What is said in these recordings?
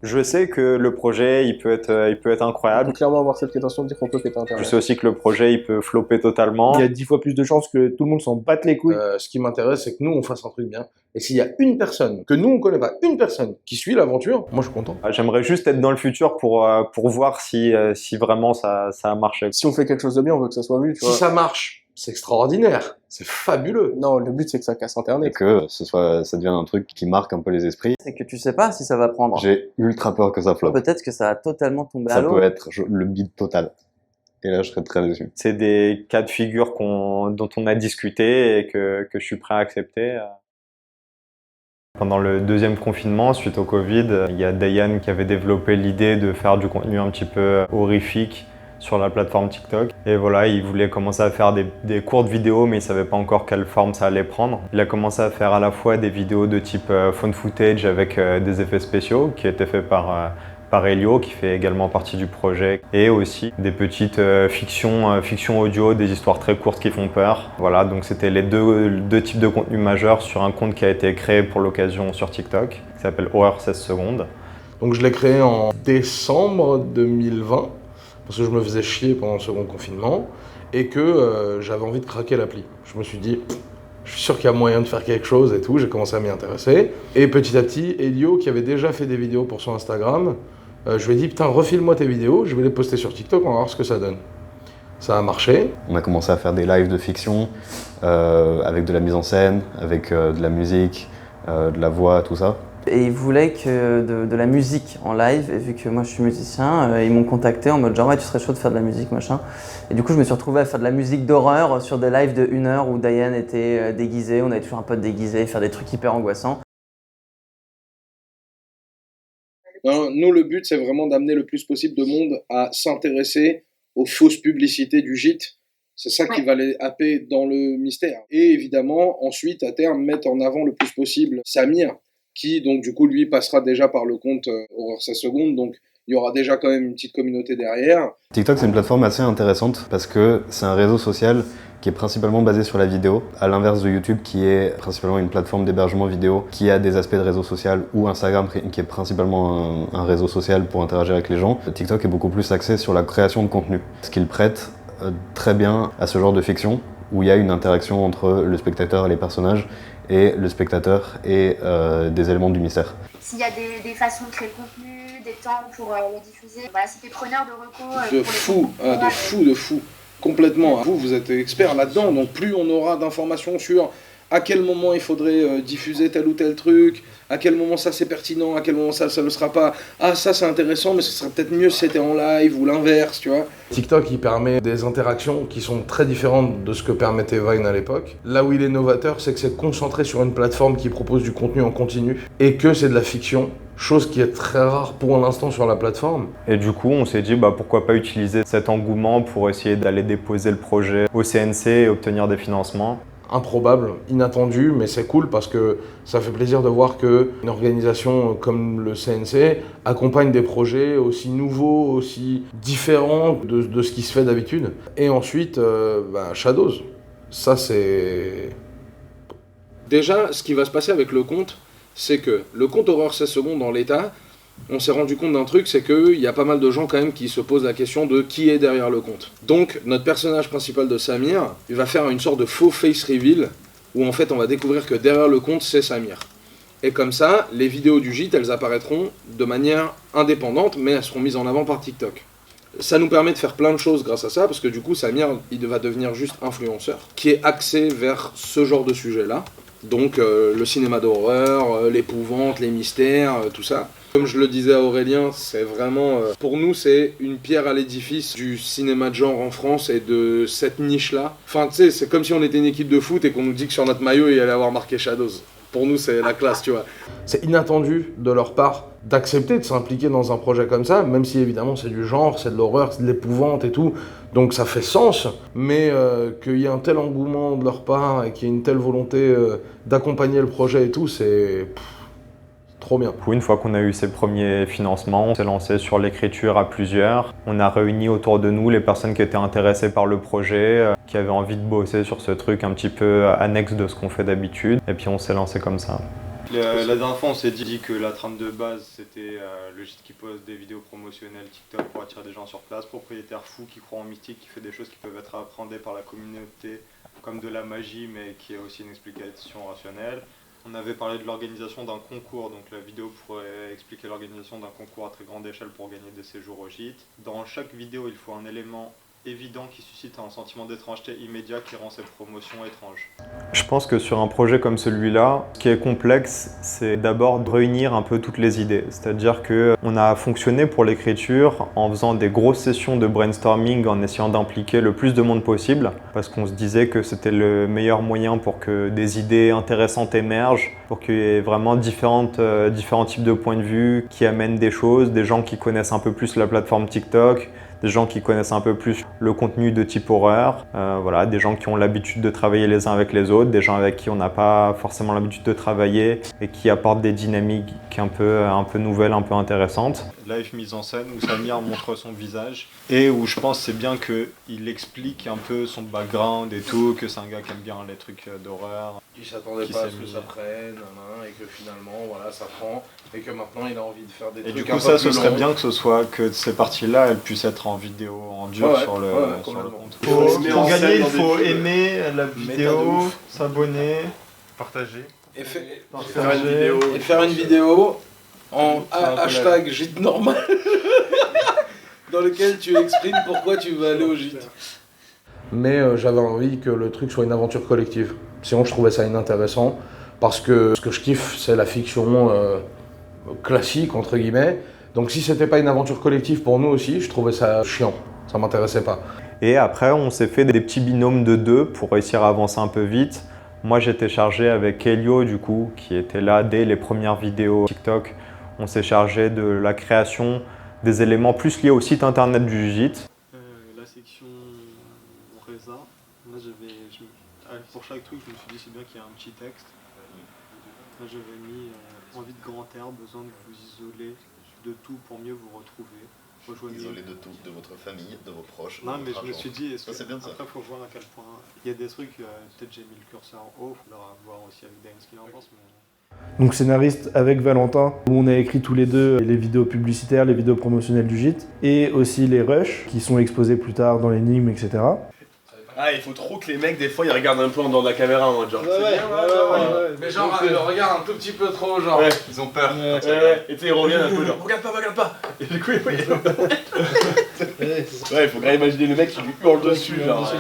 Je sais que le projet, il peut être On incroyable. peut clairement avoir cette prétention de dire qu'on peut péter Je Internet. sais aussi que le projet, il peut flopper totalement. Il y a 10 fois plus de chances que tout le monde s'en batte les couilles. Ce qui m'intéresse, c'est que nous, on fasse un truc bien. Et s'il y a une personne, que nous, on connaît pas, une personne qui suit l'aventure, moi, je suis content. J'aimerais juste être dans le futur pour voir si vraiment ça a marché. Si on fait quelque chose de bien, on veut que ça soit vu, tu Si vois. ça marche, c'est extraordinaire. C'est fabuleux. Non, le but c'est que ça casse Et Internet. que ça devienne un truc qui marque un peu les esprits. C'est que tu sais pas si ça va prendre. J'ai ultra peur que ça floppe. Peut-être que ça a totalement tombé à Ça l'eau. peut être le bide total. Et là, je serais très déçu. C'est des cas de figure dont on a discuté et que je suis prêt à accepter. Pendant le deuxième confinement, suite au Covid, il y a Dayan qui avait développé l'idée de faire du contenu un petit peu horrifique sur la plateforme TikTok. Et voilà, il voulait commencer à faire des courtes vidéos, mais il savait pas encore quelle forme ça allait prendre. Il a commencé à faire à la fois des vidéos de type phone footage avec des effets spéciaux qui étaient faits par Elio, qui fait également partie du projet, et aussi des petites fictions audio, des histoires très courtes qui font peur. Voilà, donc c'était les deux types de contenus majeurs sur un compte qui a été créé pour l'occasion sur TikTok, qui s'appelle Horreur 16 secondes. Donc, je l'ai créé en décembre 2020, parce que je me faisais chier pendant le second confinement, et que j'avais envie de craquer l'appli. Je me suis dit, je suis sûr qu'il y a moyen de faire quelque chose et tout, j'ai commencé à m'y intéresser. Et petit à petit, Elio, qui avait déjà fait des vidéos pour son Instagram, je lui ai dit, putain, refile-moi tes vidéos, je vais les poster sur TikTok, on va voir ce que ça donne. Ça a marché. On a commencé à faire des lives de fiction, avec de la mise en scène, avec de la musique, de la voix, tout ça. Et ils voulaient que de la musique en live, et vu que moi je suis musicien, ils m'ont contacté en mode genre ouais tu serais chaud de faire de la musique machin. Et du coup je me suis retrouvé à faire de la musique d'horreur sur des lives de 1 heure où Dayan était déguisé, on avait toujours un pote déguisé, faire des trucs hyper angoissants. Nous, le but, c'est vraiment d'amener le plus possible de monde à s'intéresser aux fausses publicités du gîte. C'est ça qui va les happer dans le mystère. Et évidemment, ensuite, à terme, mettre en avant le plus possible Samir, qui, donc, du coup, lui, passera déjà par le compte Horreur 16 secondes. Donc, il y aura déjà quand même une petite communauté derrière. TikTok, c'est une plateforme assez intéressante parce que c'est un réseau social qui est principalement basé sur la vidéo, à l'inverse de YouTube qui est principalement une plateforme d'hébergement vidéo qui a des aspects de réseau social, ou Instagram qui est principalement un réseau social pour interagir avec les gens. TikTok est beaucoup plus axé sur la création de contenu, ce qu'il prête très bien à ce genre de fiction où il y a une interaction entre le spectateur et les personnages et le spectateur et des éléments du mystère. S'il y a des façons de créer le contenu, des temps pour le diffuser, voilà, c'était preneur de recours. De fou. Complètement. Vous êtes expert là-dedans, donc plus on aura d'informations sur à quel moment il faudrait diffuser tel ou tel truc, à quel moment ça c'est pertinent, à quel moment ça le sera pas. Ah ça c'est intéressant, mais ce serait peut-être mieux si c'était en live ou l'inverse, tu vois. TikTok il permet des interactions qui sont très différentes de ce que permettait Vine à l'époque. Là où il est novateur, c'est que c'est concentré sur une plateforme qui propose du contenu en continu et que c'est de la fiction. Chose qui est très rare pour l'instant sur la plateforme. Et du coup, on s'est dit pourquoi pas utiliser cet engouement pour essayer d'aller déposer le projet au CNC et obtenir des financements. Improbable, inattendu, mais c'est cool parce que ça fait plaisir de voir qu'une organisation comme le CNC accompagne des projets aussi nouveaux, aussi différents de ce qui se fait d'habitude. Et ensuite, Shadows, ça c'est... Déjà, ce qui va se passer avec le compte, c'est que le compte Horreur 16 secondes dans l'état, on s'est rendu compte d'un truc, c'est qu'il y a pas mal de gens quand même qui se posent la question de qui est derrière le compte. Donc notre personnage principal de Samir, il va faire une sorte de faux face reveal, où en fait on va découvrir que derrière le compte c'est Samir. Et comme ça, les vidéos du gîte, elles apparaîtront de manière indépendante, mais elles seront mises en avant par TikTok. Ça nous permet de faire plein de choses grâce à ça, parce que du coup Samir, il va devenir juste influenceur, qui est axé vers ce genre de sujet-là. Donc le cinéma d'horreur, l'épouvante, les mystères, tout ça. Comme je le disais à Aurélien, c'est vraiment, pour nous, c'est une pierre à l'édifice du cinéma de genre en France et de cette niche-là. Enfin, tu sais, c'est comme si on était une équipe de foot et qu'on nous dit que sur notre maillot, il allait avoir marqué Shadows. Pour nous, c'est la classe, tu vois. C'est inattendu de leur part d'accepter de s'impliquer dans un projet comme ça, même si évidemment c'est du genre, c'est de l'horreur, c'est de l'épouvante et tout. Donc ça fait sens, mais qu'il y ait un tel engouement de leur part et qu'il y ait une telle volonté d'accompagner le projet et tout, c'est... trop bien. Une fois qu'on a eu ces premiers financements, on s'est lancé sur l'écriture à plusieurs. On a réuni autour de nous les personnes qui étaient intéressées par le projet, qui avaient envie de bosser sur ce truc un petit peu annexe de ce qu'on fait d'habitude. Et puis on s'est lancé comme ça. La dernière fois, on s'est dit que la trame de base, c'était le gîte qui pose des vidéos promotionnelles TikTok pour attirer des gens sur place, propriétaire fou qui croit en mystique, qui fait des choses qui peuvent être appréhendées par la communauté comme de la magie, mais qui a aussi une explication rationnelle. On avait parlé de l'organisation d'un concours, donc la vidéo pourrait expliquer l'organisation d'un concours à très grande échelle pour gagner des séjours au gîte. Dans chaque vidéo, il faut un élément évident qui suscite un sentiment d'étrangeté immédiat qui rend cette promotion étrange. Je pense que sur un projet comme celui-là, ce qui est complexe, c'est d'abord de réunir un peu toutes les idées. C'est-à-dire qu'on a fonctionné pour l'écriture en faisant des grosses sessions de brainstorming, en essayant d'impliquer le plus de monde possible, parce qu'on se disait que c'était le meilleur moyen pour que des idées intéressantes émergent, pour qu'il y ait vraiment différents types de points de vue qui amènent des choses, des gens qui connaissent un peu plus la plateforme TikTok, des gens qui connaissent un peu plus le contenu de type horreur, voilà, des gens qui ont l'habitude de travailler les uns avec les autres, des gens avec qui on n'a pas forcément l'habitude de travailler et qui apportent des dynamiques un peu nouvelles, un peu intéressantes. Live mise en scène où Samir montre son visage et où je pense c'est bien qu'il explique un peu son background et tout, que c'est un gars qui aime bien les trucs d'horreur. Qui s'attendait pas à ce que ça prenne, et que finalement voilà ça prend, et que maintenant il a envie de faire des trucs. Et du coup ça, ce serait bien que ces parties-là, elles puissent être en vidéo, en dur sur le compte. Pour gagner, il faut aimer la vidéo, s'abonner, partager. Et faire une vidéo en hashtag gîte normal dans lequel tu exprimes pourquoi tu veux aller au gîte. Mais j'avais envie que le truc soit une aventure collective. Sinon je trouvais ça inintéressant parce que ce que je kiffe c'est la fiction classique entre guillemets. Donc si c'était pas une aventure collective pour nous aussi, je trouvais ça chiant, ça m'intéressait pas. Et après on s'est fait des petits binômes de 2 pour réussir à avancer un peu vite. Moi j'étais chargé avec Elio du coup, qui était là dès les premières vidéos TikTok. On s'est chargé de la création des éléments plus liés au site internet du gîte. La section Reza, là pour chaque truc je me suis dit c'est bien qu'il y ait un petit texte. Là j'avais mis envie de grand air, besoin de vous isoler de tout pour mieux vous retrouver. Isolé de tout, de votre famille, de vos proches. Non mais je me suis dit, ça, c'est bien, ça. après il faut voir à quel point il y a des trucs, peut-être j'ai mis le curseur en haut, il faudra voir aussi avec Dan ce qu'il en pense. Mais... Donc scénariste avec Valentin, où on a écrit tous les deux les vidéos publicitaires, les vidéos promotionnelles du gîte, et aussi les rushs qui sont exposés plus tard dans l'énigme, etc. Ah, il faut trop que les mecs, des fois, ils regardent un peu en dehors de la caméra, en mode genre. Ouais. Mais genre, ils regardent un tout petit peu trop, genre. Ouais, ils ont peur. Ouais. Et tu sais, ils reviennent un peu, genre, regarde pas. Et du coup, ouais, il faut quand même imaginer le mec qui lui hurle dessus, genre.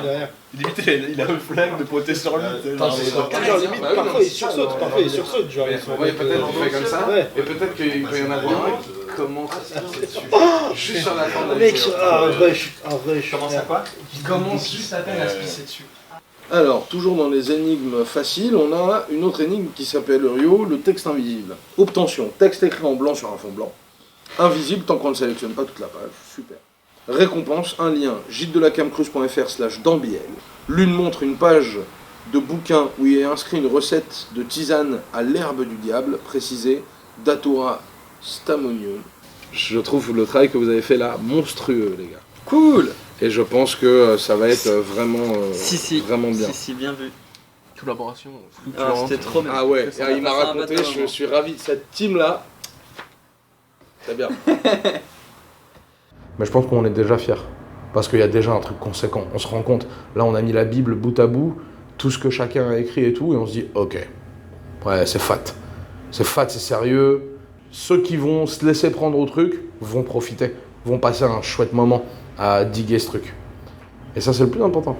Limite, il a un flingue de pointer sur lui. Parfois, il sursaute, genre. Ouais, peut-être qu'il fait comme ça, et peut-être qu'il y en a un qui commence à se pisser dessus. Juste sur la forme de Mec, un rush. Comment ça quoi? Il commence juste à peine à se pisser dessus. Alors, toujours dans les énigmes faciles, on a une autre énigme qui s'appelle Rio, le texte invisible. Obtention, texte écrit en blanc sur un fond blanc. Invisible tant qu'on ne sélectionne pas toute la page. Super. Récompense, un lien, gîte-de-la-camcruse.fr/dambiel. L'une montre une page de bouquin où il est inscrit une recette de tisane à l'herbe du diable, précisée Datura Stamonium. Je trouve le travail que vous avez fait là monstrueux, les gars. Cool! Et je pense que ça va être vraiment, vraiment bien. Si, bien vu. Collaboration. C'était trop bien. Ah ouais, il m'a raconté, je suis ravi. Cette team-là, c'est bien. Mais je pense qu'on est déjà fiers. Parce qu'il y a déjà un truc conséquent. On se rend compte. Là, on a mis la Bible bout à bout, tout ce que chacun a écrit et tout, et on se dit, ok, ouais, c'est fat. C'est fat, c'est sérieux. Ceux qui vont se laisser prendre au truc vont profiter, vont passer un chouette moment à diguer ce truc. Et ça, c'est le plus important.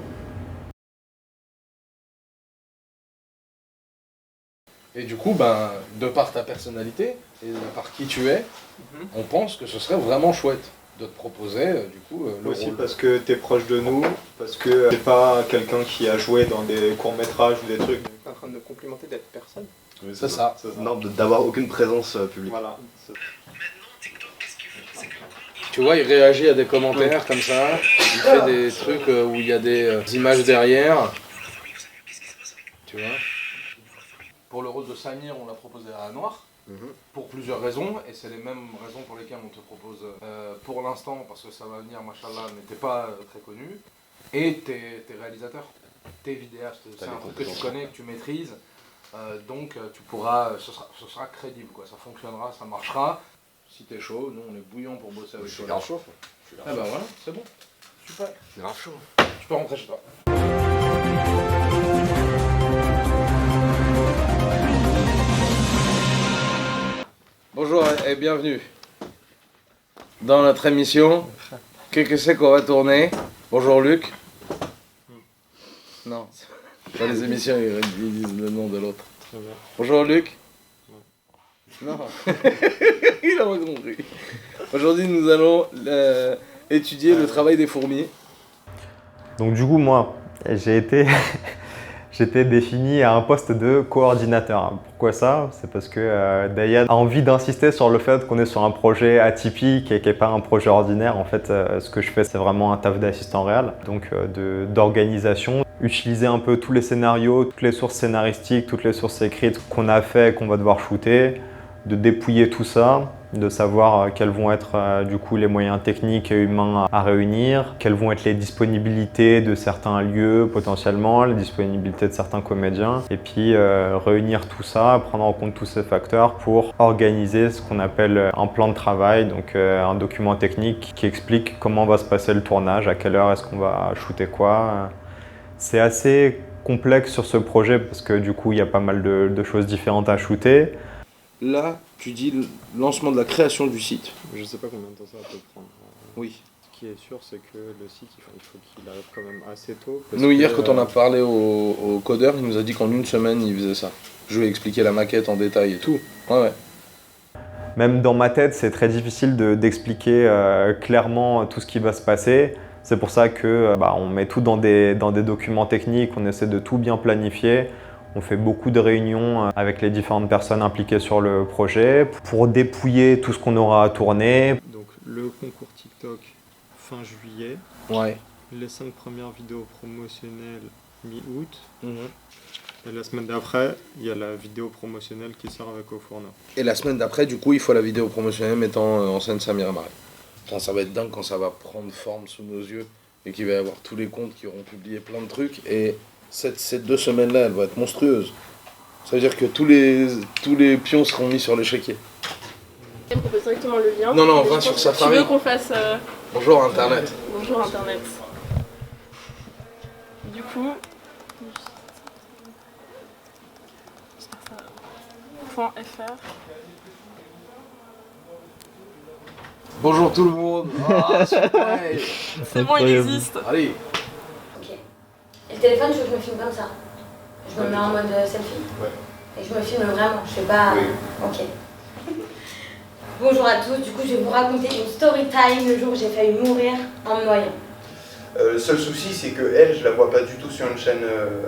Et du coup, ben, de par ta personnalité et de par qui tu es, on pense que ce serait vraiment chouette de te proposer, du coup, le aussi rôle. parce que t'es proche de nous, parce que t'es pas quelqu'un qui a joué dans des courts-métrages ou des trucs. T'es en train de complimenter d'être personne. Oui, C'est ça. Non, d'avoir aucune présence publique. Voilà. Tu vois, il réagit à des commentaires comme ça, il fait des trucs où il y a des images derrière. Tu vois. Pour le rôle de Samir, on l'a proposé à Noir, pour plusieurs raisons, et c'est les mêmes raisons pour lesquelles on te propose pour l'instant, parce que ça va venir, machallah, mais t'es pas très connu, et t'es réalisateur, t'es vidéaste, c'est un truc que tu connais, que tu maîtrises, Donc tu pourras, ce sera crédible, quoi. Ça fonctionnera, ça marchera. Si t'es chaud, nous on est bouillon pour bosser avec toi. Je suis grave chaud. Ah bah voilà, c'est bon. Super. C'est grave chaud. Tu peux rentrer chez toi. Bonjour et bienvenue dans notre émission. Qu'est-ce que c'est qu'on va tourner? Bonjour Luc. Non, dans les émissions ils disent le nom de l'autre. Bonjour Luc. Non, il a pas compris. Aujourd'hui nous allons étudier le travail des fourmis. Donc du coup, moi, j'étais défini à un poste de coordinateur. Pourquoi ça? C'est parce que Dayan a envie d'insister sur le fait qu'on est sur un projet atypique et qui n'est pas un projet ordinaire. En fait, ce que je fais, c'est vraiment un taf d'assistant réel, donc d'organisation. Utiliser un peu tous les scénarios, toutes les sources scénaristiques, toutes les sources écrites qu'on a fait, qu'on va devoir shooter, de dépouiller tout ça, de savoir quels vont être du coup les moyens techniques et humains à réunir, quelles vont être les disponibilités de certains lieux potentiellement, les disponibilités de certains comédiens, et puis réunir tout ça, prendre en compte tous ces facteurs pour organiser ce qu'on appelle un plan de travail, donc un document technique qui explique comment va se passer le tournage, à quelle heure est-ce qu'on va shooter quoi. C'est assez complexe sur ce projet parce que du coup il y a pas mal de choses différentes à shooter. Là, tu dis le lancement de la création du site. Je sais pas combien de temps ça peut prendre. Oui. Ce qui est sûr, c'est que le site, il faut qu'il arrive quand même assez tôt. Nous, hier, quand on a parlé au codeur, il nous a dit qu'en une semaine, il faisait ça. Je lui ai expliqué la maquette en détail et tout. Ouais. Même dans ma tête, c'est très difficile d'expliquer clairement tout ce qui va se passer. C'est pour ça que on met tout dans des documents techniques, on essaie de tout bien planifier. On fait beaucoup de réunions avec les différentes personnes impliquées sur le projet pour dépouiller tout ce qu'on aura à tourner. Donc le concours TikTok fin juillet. Ouais. Les 5 premières vidéos promotionnelles mi-août. Et la semaine d'après, il y a la vidéo promotionnelle qui sort avec Au Fourneau. Et la semaine d'après, du coup, il faut la vidéo promotionnelle mettant en scène Samir Amari. Enfin, ça va être dingue quand ça va prendre forme sous nos yeux et qu'il va y avoir tous les comptes qui auront publié plein de trucs. Et ces 2 semaines-là, elles vont être monstrueuses. Ça veut dire que tous les pions seront mis sur l'échiquier. Elle propose directement le lien. Non, on va sur Safari. Tu veux qu'on fasse... Bonjour Internet. Bonjour Internet. Du coup... .fr. Bonjour tout le monde. C'est bon, il existe. Allez. Ok. Et le téléphone, je me filme comme ça. Je me mets en mode selfie. Ouais. Et je me filme vraiment, je fais pas... Oui. Ok. Bonjour à tous, du coup je vais vous raconter une story time le jour où j'ai failli mourir en me noyant. Le seul souci, c'est que elle, je la vois pas du tout sur une chaîne,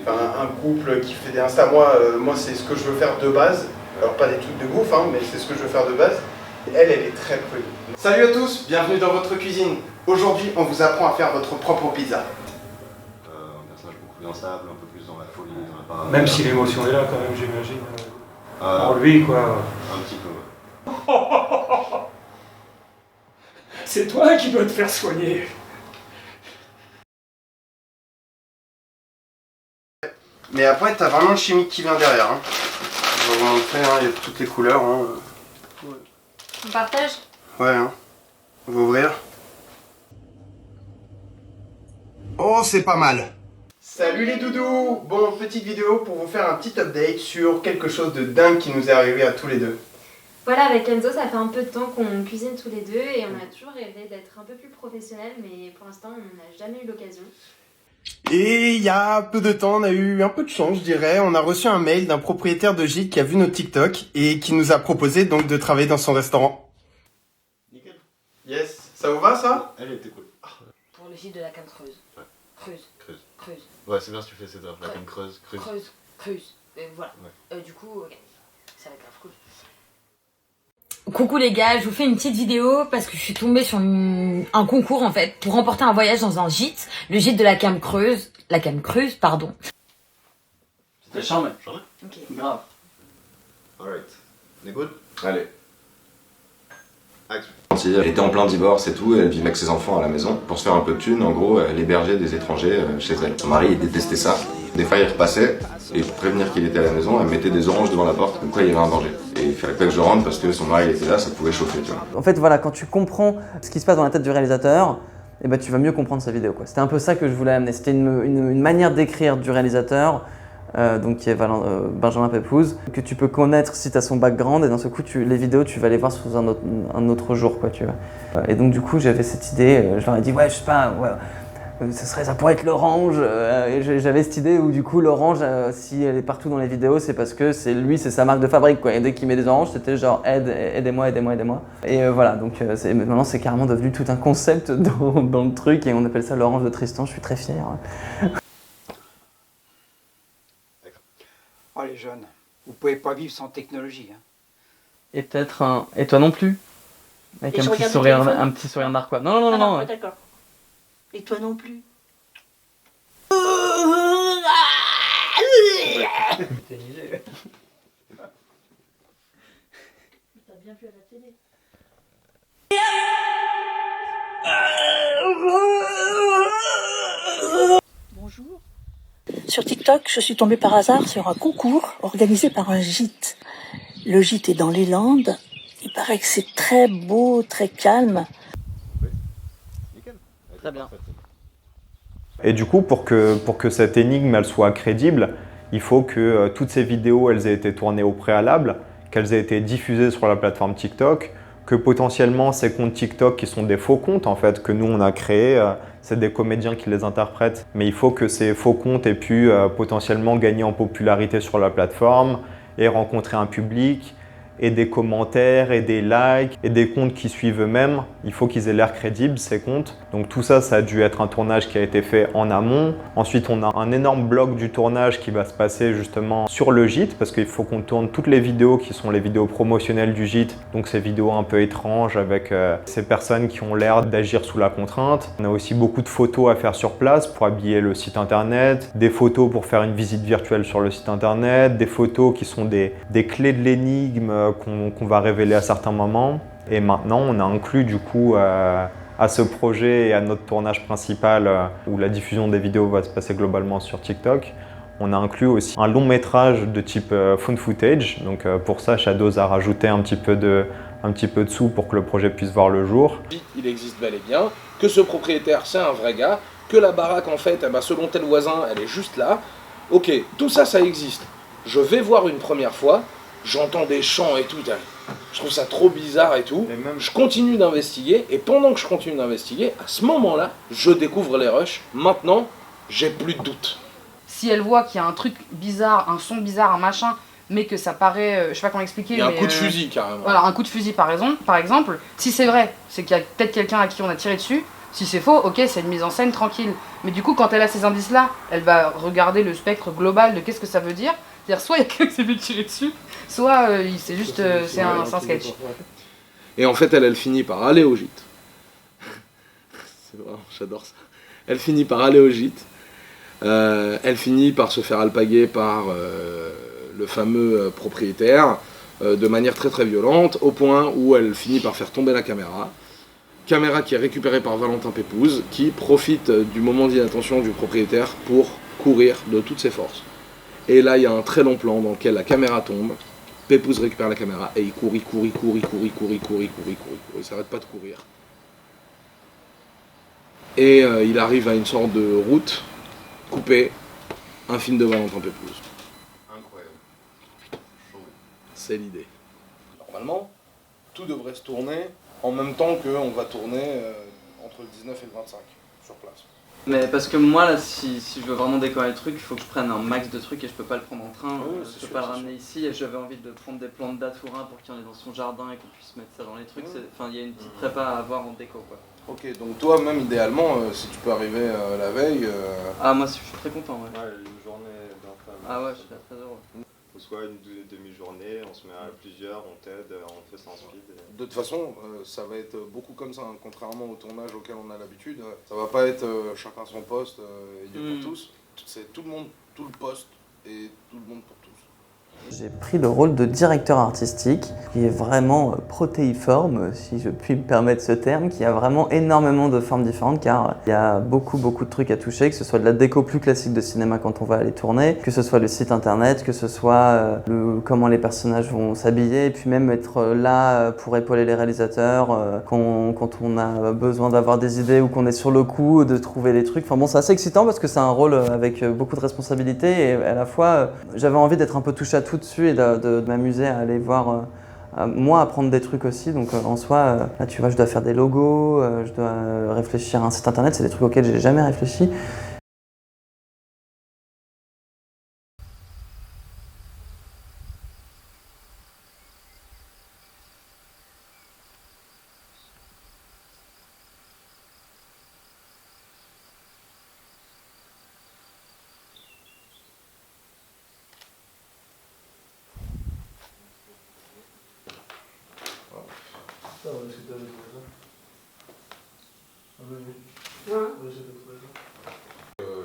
un couple qui fait des Insta. Moi c'est ce que je veux faire de base. Alors pas des trucs de ouf, hein, mais c'est ce que je veux faire de base. Et elle est très prude. Salut à tous, bienvenue dans votre cuisine. Aujourd'hui, on vous apprend à faire votre propre pizza. Un personnage beaucoup plus instable, un peu plus dans la folie, dans la parade. Même si l'émotion est là quand même, j'imagine. En lui, quoi. Un petit peu. C'est toi qui dois te faire soigner. Mais après, t'as vraiment le chimique qui vient derrière. Hein. Je vais vous montrer, hein, il y a toutes les couleurs. Hein. Ouais. On partage? Ouais, hein. On va ouvrir. Oh, c'est pas mal. Salut les doudous. Bon, petite vidéo pour vous faire un petit update sur quelque chose de dingue qui nous est arrivé à tous les deux. Voilà, avec Enzo, ça fait un peu de temps qu'on cuisine tous les deux et on a toujours rêvé d'être un peu plus professionnel, mais pour l'instant, on n'a jamais eu l'occasion. Et il y a peu de temps, on a eu un peu de chance, je dirais. On a reçu un mail d'un propriétaire de gîte qui a vu notre TikTok et qui nous a proposé donc de travailler dans son restaurant. Nickel. Yes, ça vous va ça? Elle était cool. Pour le gîte de la Cam Creuse. Ouais. Creuse. Ouais, c'est bien si tu fais cette heure. La Cam Creuse. Voilà. Ouais. Du coup, ok. Ça va être grave cool. Coucou les gars, je vous fais une petite vidéo parce que je suis tombée sur un concours en fait pour remporter un voyage dans un gîte, le gîte de la Cam Creuse. La Cam Creuse, pardon. C'était charmé. Ok. Grave. Alright. On est good? Allez. Action. Elle était en plein divorce et tout, elle vivait avec ses enfants à la maison. Pour se faire un peu de thunes, en gros, elle hébergeait des étrangers chez elle. Son mari, il détestait ça. Des fois, il repassait, Et pour prévenir qu'il était à la maison, elle mettait des oranges devant la porte, comme quoi il y avait un danger. Et il fallait pas que je rentre parce que son mari était là, ça pouvait chauffer, tu vois. En fait, voilà, quand tu comprends ce qui se passe dans la tête du réalisateur, eh ben, tu vas mieux comprendre sa vidéo, quoi. C'était un peu ça que je voulais amener. C'était une manière d'écrire du réalisateur, donc qui est Benjamin Peplouz, que tu peux connaître si tu as son background, et dans ce coup, les vidéos, tu vas les voir sous un autre jour, quoi, tu vois. Et donc, du coup, j'avais cette idée, je leur ai dit, ouais, je sais pas, ouais, ça pourrait être l'orange. Et j'avais cette idée où, du coup, l'orange, si elle est partout dans les vidéos, c'est parce que c'est sa marque de fabrique, quoi. Et dès qu'il met des oranges, c'était genre aidez-moi, aidez-moi, aidez-moi. Et voilà, donc maintenant, c'est carrément devenu tout un concept dans le truc, et on appelle ça l'orange de Tristan. Je suis très fier. Oh les jeunes, vous pouvez pas vivre sans technologie. Hein. Et peut-être et toi non plus. Avec un petit sourire narquois. Non. Ouais, d'accord. Et toi non plus. T'as bien vu à la télé. Bonjour. Sur TikTok, je suis tombée par hasard sur un concours organisé par un gîte. Le gîte est dans les Landes. Il paraît que c'est très beau, très calme. Très bien. Et du coup, pour que cette énigme elle soit crédible, il faut que toutes ces vidéos elles aient été tournées au préalable, qu'elles aient été diffusées sur la plateforme TikTok, que potentiellement ces comptes TikTok qui sont des faux comptes en fait, que nous on a créés, c'est des comédiens qui les interprètent. Mais il faut que ces faux comptes aient pu potentiellement gagner en popularité sur la plateforme et rencontrer un public, et des commentaires, et des likes, et des comptes qui suivent eux-mêmes. Il faut qu'ils aient l'air crédibles, ces comptes. Donc tout ça, ça a dû être un tournage qui a été fait en amont. Ensuite, on a un énorme bloc du tournage qui va se passer justement sur le gîte, parce qu'il faut qu'on tourne toutes les vidéos qui sont les vidéos promotionnelles du gîte. Donc ces vidéos un peu étranges avec ces personnes qui ont l'air d'agir sous la contrainte. On a aussi beaucoup de photos à faire sur place pour habiller le site internet, des photos pour faire une visite virtuelle sur le site internet, des photos qui sont des clés de l'énigme qu'on va révéler à certains moments. Et maintenant, on a inclus du coup à ce projet et à notre tournage principal où la diffusion des vidéos va se passer globalement sur TikTok, on a inclus aussi un long métrage de type found footage. Donc pour ça, Shadows a rajouté un petit peu de sous pour que le projet puisse voir le jour. Il existe bel et bien, que ce propriétaire c'est un vrai gars, que la baraque en fait, selon tel voisin, elle est juste là. Ok, tout ça, ça existe. Je vais voir une première fois, j'entends des chants et tout, je trouve ça trop bizarre et tout. Je continue d'investiguer, et pendant que je continue d'investiguer, à ce moment-là, je découvre les rushs. Maintenant, j'ai plus de doute. Si elle voit qu'il y a un truc bizarre, un son bizarre, un machin, mais que ça paraît, je sais pas comment expliquer. Il y a un coup de fusil carrément. Voilà, un coup de fusil par exemple. Si c'est vrai, c'est qu'il y a peut-être quelqu'un à qui on a tiré dessus. Si c'est faux, ok, c'est une mise en scène tranquille. Mais du coup, quand elle a ces indices-là, elle va regarder le spectre global de qu'est-ce que ça veut dire. C'est-à-dire, soit il y a quelqu'un qui s'est fait tirer dessus, soit c'est juste c'est un sketch. Et en fait, elle finit par aller au gîte. C'est vrai, j'adore ça. Elle finit par aller au gîte. Elle finit par se faire alpaguer par le fameux propriétaire de manière très très violente, au point où elle finit par faire tomber la caméra. Caméra qui est récupérée par Valentin Peplouz, qui profite du moment d'inattention du propriétaire pour courir de toutes ses forces. Et là, il y a un très long plan dans lequel la caméra tombe, Peplouz récupère la caméra et il court, il s'arrête pas de courir. Et il arrive à une sorte de route coupée, un film de Valentin Peplouz. Incroyable. C'est l'idée. Normalement, tout devrait se tourner en même temps qu'on va tourner entre le 19 et le 25 sur place. Mais parce que moi là, si je veux vraiment décorer le truc, il faut que je prenne un max de trucs et je peux pas le prendre en train, je peux pas le ramener ici et j'avais envie de prendre des plantes d'Atourin pour qu'il y en ait dans son jardin et qu'on puisse mettre ça dans les trucs. Enfin, il y a une petite prépa à avoir en déco quoi. Ok, donc toi même idéalement, si tu peux arriver la veille... Ah moi je suis très content ouais. Ouais, une journée d'infâme. Ah ouais, je suis très heureux. Ou soit une demi-journée, on se met à plusieurs, on t'aide, on fait ça en speed. De toute façon, ça va être beaucoup comme ça, hein. Contrairement au tournage auquel on a l'habitude. Ça va pas être chacun son poste et Dieu pour tous. C'est tout le monde, tout le poste et tout le monde pour tous. J'ai pris le rôle de directeur artistique, qui est vraiment protéiforme, si je puis me permettre ce terme, qui a vraiment énormément de formes différentes, car il y a beaucoup de trucs à toucher, que ce soit de la déco plus classique de cinéma quand on va aller tourner, que ce soit le site internet, que ce soit comment les personnages vont s'habiller, et puis même être là pour épauler les réalisateurs quand on a besoin d'avoir des idées ou qu'on est sur le coup, de trouver les trucs. Enfin bon, c'est assez excitant parce que c'est un rôle avec beaucoup de responsabilités et à la fois j'avais envie d'être un peu touche à tout dessus et de m'amuser à aller voir, moi apprendre des trucs aussi. Donc en soi, là tu vois, je dois faire des logos, je dois réfléchir à un site internet, c'est des trucs auxquels j'ai jamais réfléchi.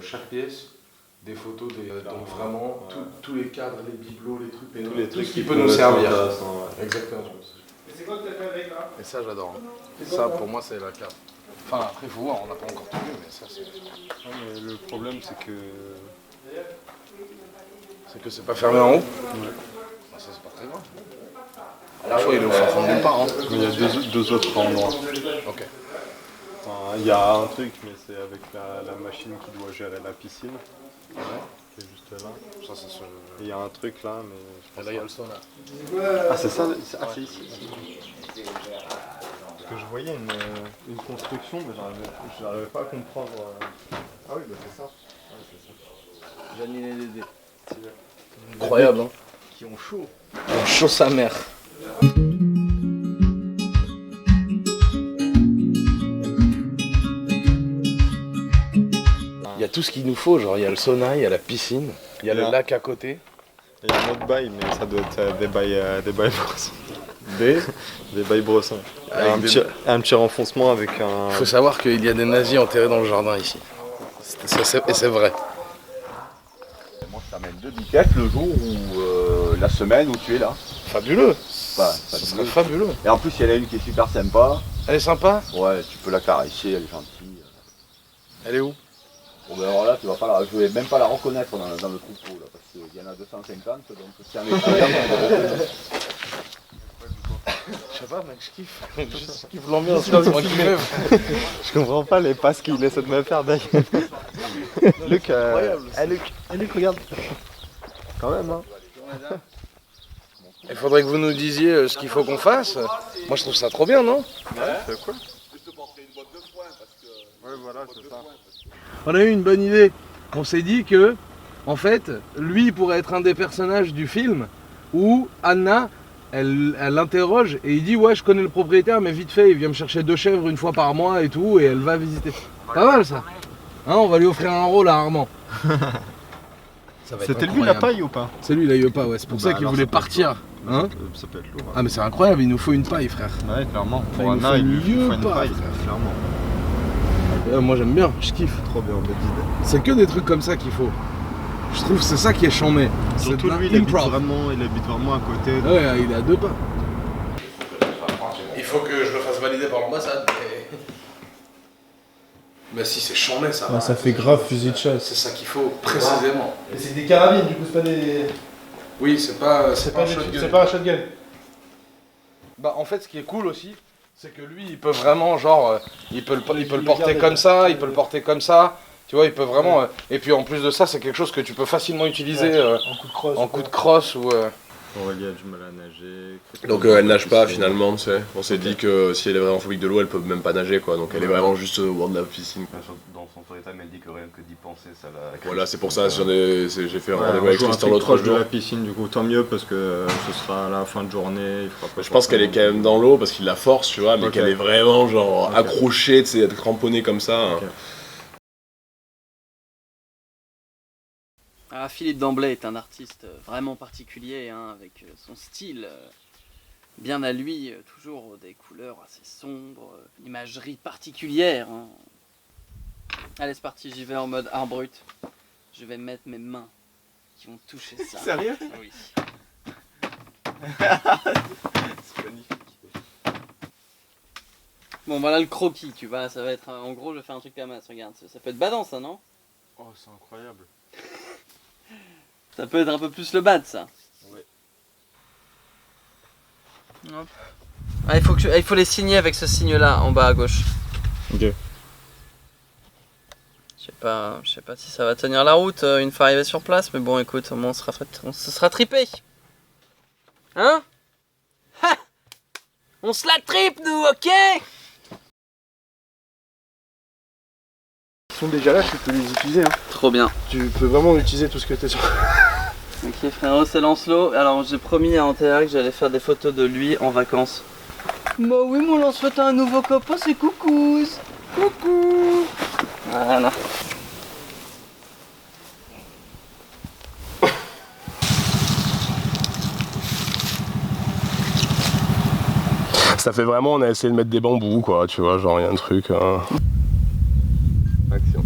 Chaque pièce, des photos, donc vraiment tous les cadres, les bibelots, les trucs, tout ce qui peut nous servir. Exactement. Et c'est quoi que tu as fait avec là? Et ça j'adore. Ça pour moi c'est la carte. Enfin après il faut voir, on n'a pas encore tout vu, mais ça c'est... Le problème c'est que c'est pas fermé en haut. Ouais. Bah, ça c'est pas très grave. La fois il est au fond de nulle part. Hein. Mais il y a deux autres endroits. Ok. Il y a un truc, mais c'est avec la machine qui doit gérer la piscine. Ouais. Qui est juste là. Ça, c'est sur... Il y a un truc là, mais je pense là il y a le sauna. Ah c'est ça, c'est ici. Parce que je voyais une construction, mais j'arrivais pas à comprendre. Ah oui, bah c'est ça. Ouais, c'est ça. Janine et Dédé. Incroyable, hein. Qui ont chaud. Qui ont chaud sa mère. Il y a tout ce qu'il nous faut, genre il y a le sauna, il y a la piscine, il y a le lac à côté. Il y a un autre bail, mais ça doit être des bails bressons. Des bails bressons. Un petit renfoncement avec un... Il faut savoir qu'il y a des nazis enterrés dans le jardin ici. Et c'est vrai. Moi je t'amène 2 biquettes le jour où la semaine où tu es là. Fabuleux. Bah, Ce serait fabuleux. Et en plus il y en a une qui est super sympa. Elle est sympa? Ouais, tu peux la caresser, elle est gentille. Elle est où? Bon ben alors là tu vas pas je vais même pas la reconnaître dans le troupeau là, parce qu'il y en a 250 donc c'est un Je sais pas mec, je kiffe. Je kiffe l'ambiance, c'est moi qui rêve. Je comprends pas les passes qu'il essaie de me faire d'ailleurs. Luc, Luc, regarde. Quand même hein. Il faudrait que vous nous disiez ce qu'il faut qu'on fasse. Moi je trouve ça trop bien, non? Ouais, c'est cool. Ouais voilà, c'est ça. On a eu une bonne idée. On s'est dit que, en fait, lui pourrait être un des personnages du film où Anna, elle l'interroge et il dit ouais je connais le propriétaire mais vite fait il vient me chercher 2 chèvres une fois par mois et tout et elle va visiter. Pas mal ça. Hein, on va lui offrir un rôle à Armand. C'était lui la paille ou pas? C'est lui la Yopa, ouais, c'est pour ça qu'il voulait partir. Hein, ça peut être lourd. Ah mais c'est incroyable, il nous faut une paille frère. Ouais clairement. Pour Anna il nous faut une paille clairement. Moi j'aime bien, je kiffe. Trop bien, belle idée. C'est que des trucs comme ça qu'il faut. Je trouve que c'est ça qui est chambé. Surtout lui, il habite vraiment à côté. Ouais, il est à 2 pas. Il faut que je le fasse valider par l'ambassade. Mais si, c'est chambé ça. Ah, ça fait grave fusil de chasse. C'est ça qu'il faut, précisément. Mais c'est des carabines, du coup, c'est pas des... Oui, c'est pas un shotgun. Bah en fait, ce qui est cool aussi, c'est que lui, il peut vraiment, genre, il peut le porter comme ça, il peut le porter comme ça. Tu vois, il peut vraiment... et puis en plus de ça, c'est quelque chose que tu peux facilement utiliser en coup de crosse ou... Aurélie a du mal à nager. Donc elle nage pas finalement, tu sais. On s'est dit que si elle est vraiment phobique de l'eau, elle peut même pas nager quoi. Donc elle est vraiment juste au bord de la piscine. Dans son état, elle dit que rien que d'y penser, ça la... Voilà, c'est pour ça, j'ai fait un rendez-vous avec Tristan l'autre jour. De la piscine, du coup, tant mieux parce que ce sera à la fin de journée. Il fera pas je pense qu'elle est quand même dans l'eau parce qu'il la force, tu vois, mais qu'elle est vraiment genre accrochée, tu sais, être cramponnée comme ça. Okay. Ah, Philippe Damblay est un artiste vraiment particulier, hein, avec son style bien à lui, toujours des couleurs assez sombres, une imagerie particulière. Hein. Allez, c'est parti, j'y vais en mode art brut. Je vais mettre mes mains qui vont toucher ça. Sérieux? Oui. C'est magnifique. Bon, voilà le croquis, tu vois, ça va être... En gros, je vais faire un truc à masse, regarde. Ça peut être badant, ça, non? Oh, c'est incroyable. Ça peut être un peu plus le bad, ça. Ouais. Hop. Ah, il faut les signer avec ce signe-là, en bas à gauche. Ok. Je sais pas si ça va tenir la route une fois arrivé sur place, mais bon, écoute, au moins on se sera tripé. Hein? Ha! On se la tripe, nous, ok? Ils sont déjà là, tu peux les utiliser. Hein. Trop bien. Tu peux vraiment utiliser tout ce que tu es sur. Ok frérot, c'est Lancelot. Alors j'ai promis à Anthéa que j'allais faire des photos de lui en vacances. Bah oui mon Lancelot, t'as un nouveau copain, c'est Coucouze. Coucou. Voilà. Ça fait vraiment, on a essayé de mettre des bambous quoi, tu vois, genre il y a un truc. Action.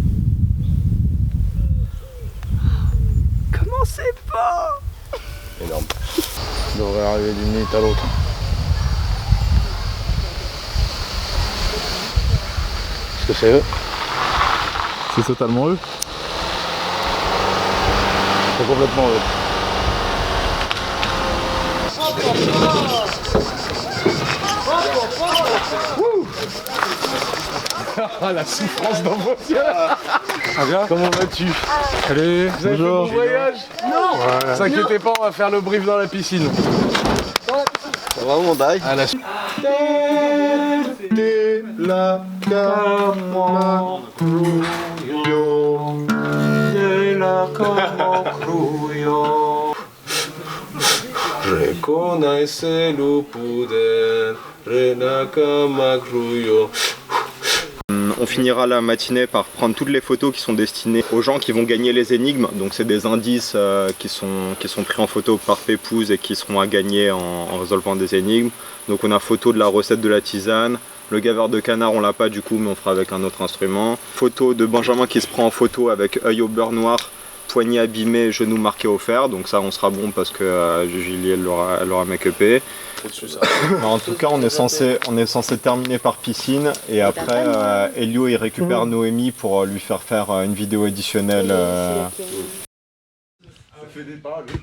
Commencez pas. Énorme. Il devrait arriver d'une minute à l'autre. Est-ce que c'est eux? C'est totalement eux. C'est complètement eux. Ah la souffrance dans vos yeux. Ah bien. Comment vas-tu? Allez, vous avez fait bon voyage? Non. Voilà. T'inquiétez pas, on va faire le brief dans la piscine. Ça va mon bail? À la On finira la matinée par prendre toutes les photos qui sont destinées aux gens qui vont gagner les énigmes. Donc c'est des indices qui sont pris en photo par Pépouze et qui seront à gagner en résolvant des énigmes. Donc on a photo de la recette de la tisane. Le gaveur de canard on l'a pas du coup mais on fera avec un autre instrument. Photo de Benjamin qui se prend en photo avec œil au beurre noir, poignet abîmé, genou marqué au fer. Donc ça on sera bon parce que Julie elle l'aura make-upé. En tout cas on est censé terminer par piscine et après Elio il récupère Noémie pour lui faire une vidéo additionnelle. Ça fait des pas lui.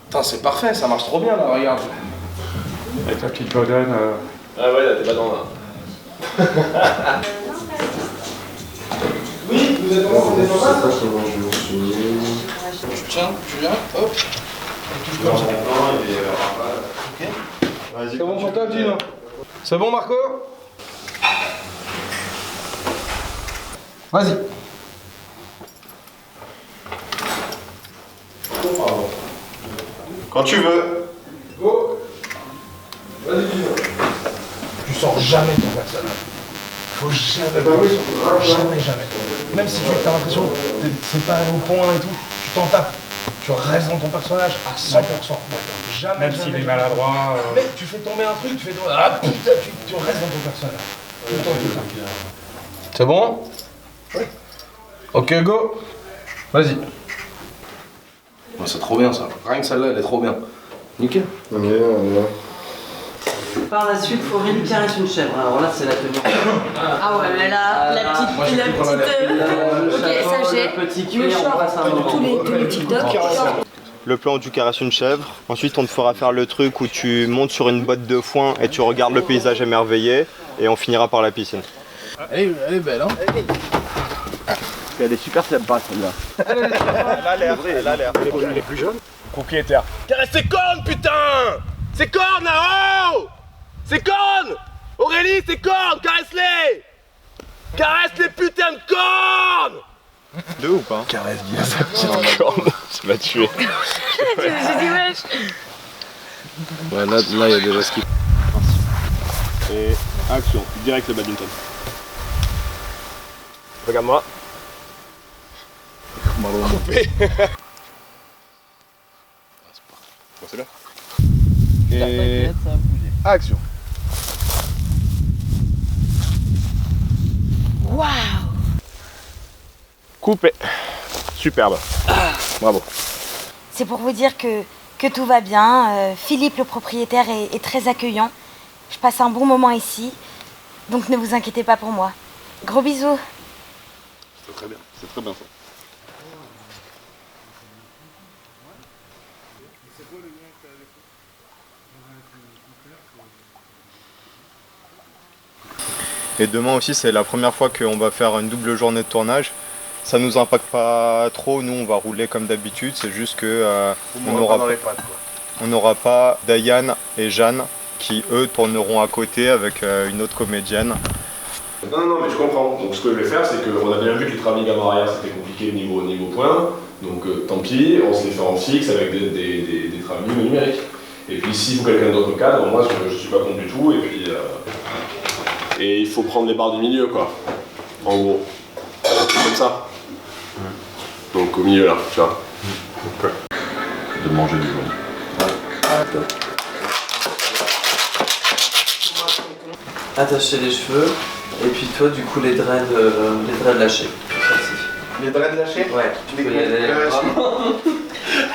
Putain, c'est parfait, ça marche trop bien là, regarde. Avec ta petite bedaine. Ah ouais, là t'es pas dans là. Oui, vous êtes comment? Vous êtes en bas? Tu tiens, tu viens, hop. Tu touches comme ça. Ok. C'est bon pour toi, Tino? C'est bon, Marco? Vas-y. Quand tu veux. Go. Vas-y, Tino. Tu sors jamais ton personnage. Faut jamais. Même si tu as l'impression que c'est pas au point et tout, tu t'en tapes. Tu restes dans ton personnage à 100%. Jamais. Même s'il est maladroit. Mec, tu fais tomber un truc, tu fais tomber. Ah putain, tu restes dans ton personnage. Tout le temps. C'est bon? Oui. Ok, go. Vas-y. Ouais, c'est trop bien ça. Rien que celle-là, elle est trop bien. Nickel. Par la suite, Aurélie caresse une chèvre. Alors là, c'est la tenue. Ah ouais, mais là, la petite. Ok, ça j'ai. Le petit cuir, on passe un moment. Tous les TikTok. Le plan où tu caresses une chèvre. Ensuite, on te fera faire le truc où tu montes sur une botte de foin et tu regardes le paysage émerveillé. Et on finira par la piscine. Elle est belle, hein. Elle est super sympa celle-là. Elle a l'air, elle a l'air. Elle est plus jeune. Propriétaire. Caresse ses cornes, putain! Ses cornes là-haut! Ses cornes! Aurélie, ses cornes, caresse-les! Caresse les putains de cornes! Deux ou pas? Caresse bien sa petite corne. Ça m'a tué. J'ai dit wesh. Ouais, là, il y a déjà ce qui. Et action, direct le badminton. Regarde-moi. Coupé. Bon, c'est là. Et action. Waouh! Coupé. Superbe. Bravo. C'est pour vous dire que tout va bien. Philippe, le propriétaire, est très accueillant. Je passe un bon moment ici. Donc ne vous inquiétez pas pour moi. Gros bisous. C'est très bien. C'est très bien ça. Et demain aussi, c'est la première fois qu'on va faire une double journée de tournage. Ça nous impacte pas trop, nous on va rouler comme d'habitude, c'est juste que on n'aura pas Diane et Jeanne qui eux tourneront à côté avec une autre comédienne. Non, mais je comprends. Donc ce que je vais faire, c'est qu'on a bien vu que les travelling avant arrière c'était compliqué niveau point. Donc tant pis, on se les fait en fixe avec des travelling numériques. Et puis s'il faut quelqu'un d'autre au cadre, moi je suis pas contre du tout. Et puis et il faut prendre les barres du milieu quoi. En gros. C'est comme ça. Donc au milieu là, tu vois. De manger du jaune. Attacher les cheveux, et puis toi, du coup, les dreads lâchés. Les dreads lâchés? Ouais, tu peux y aller.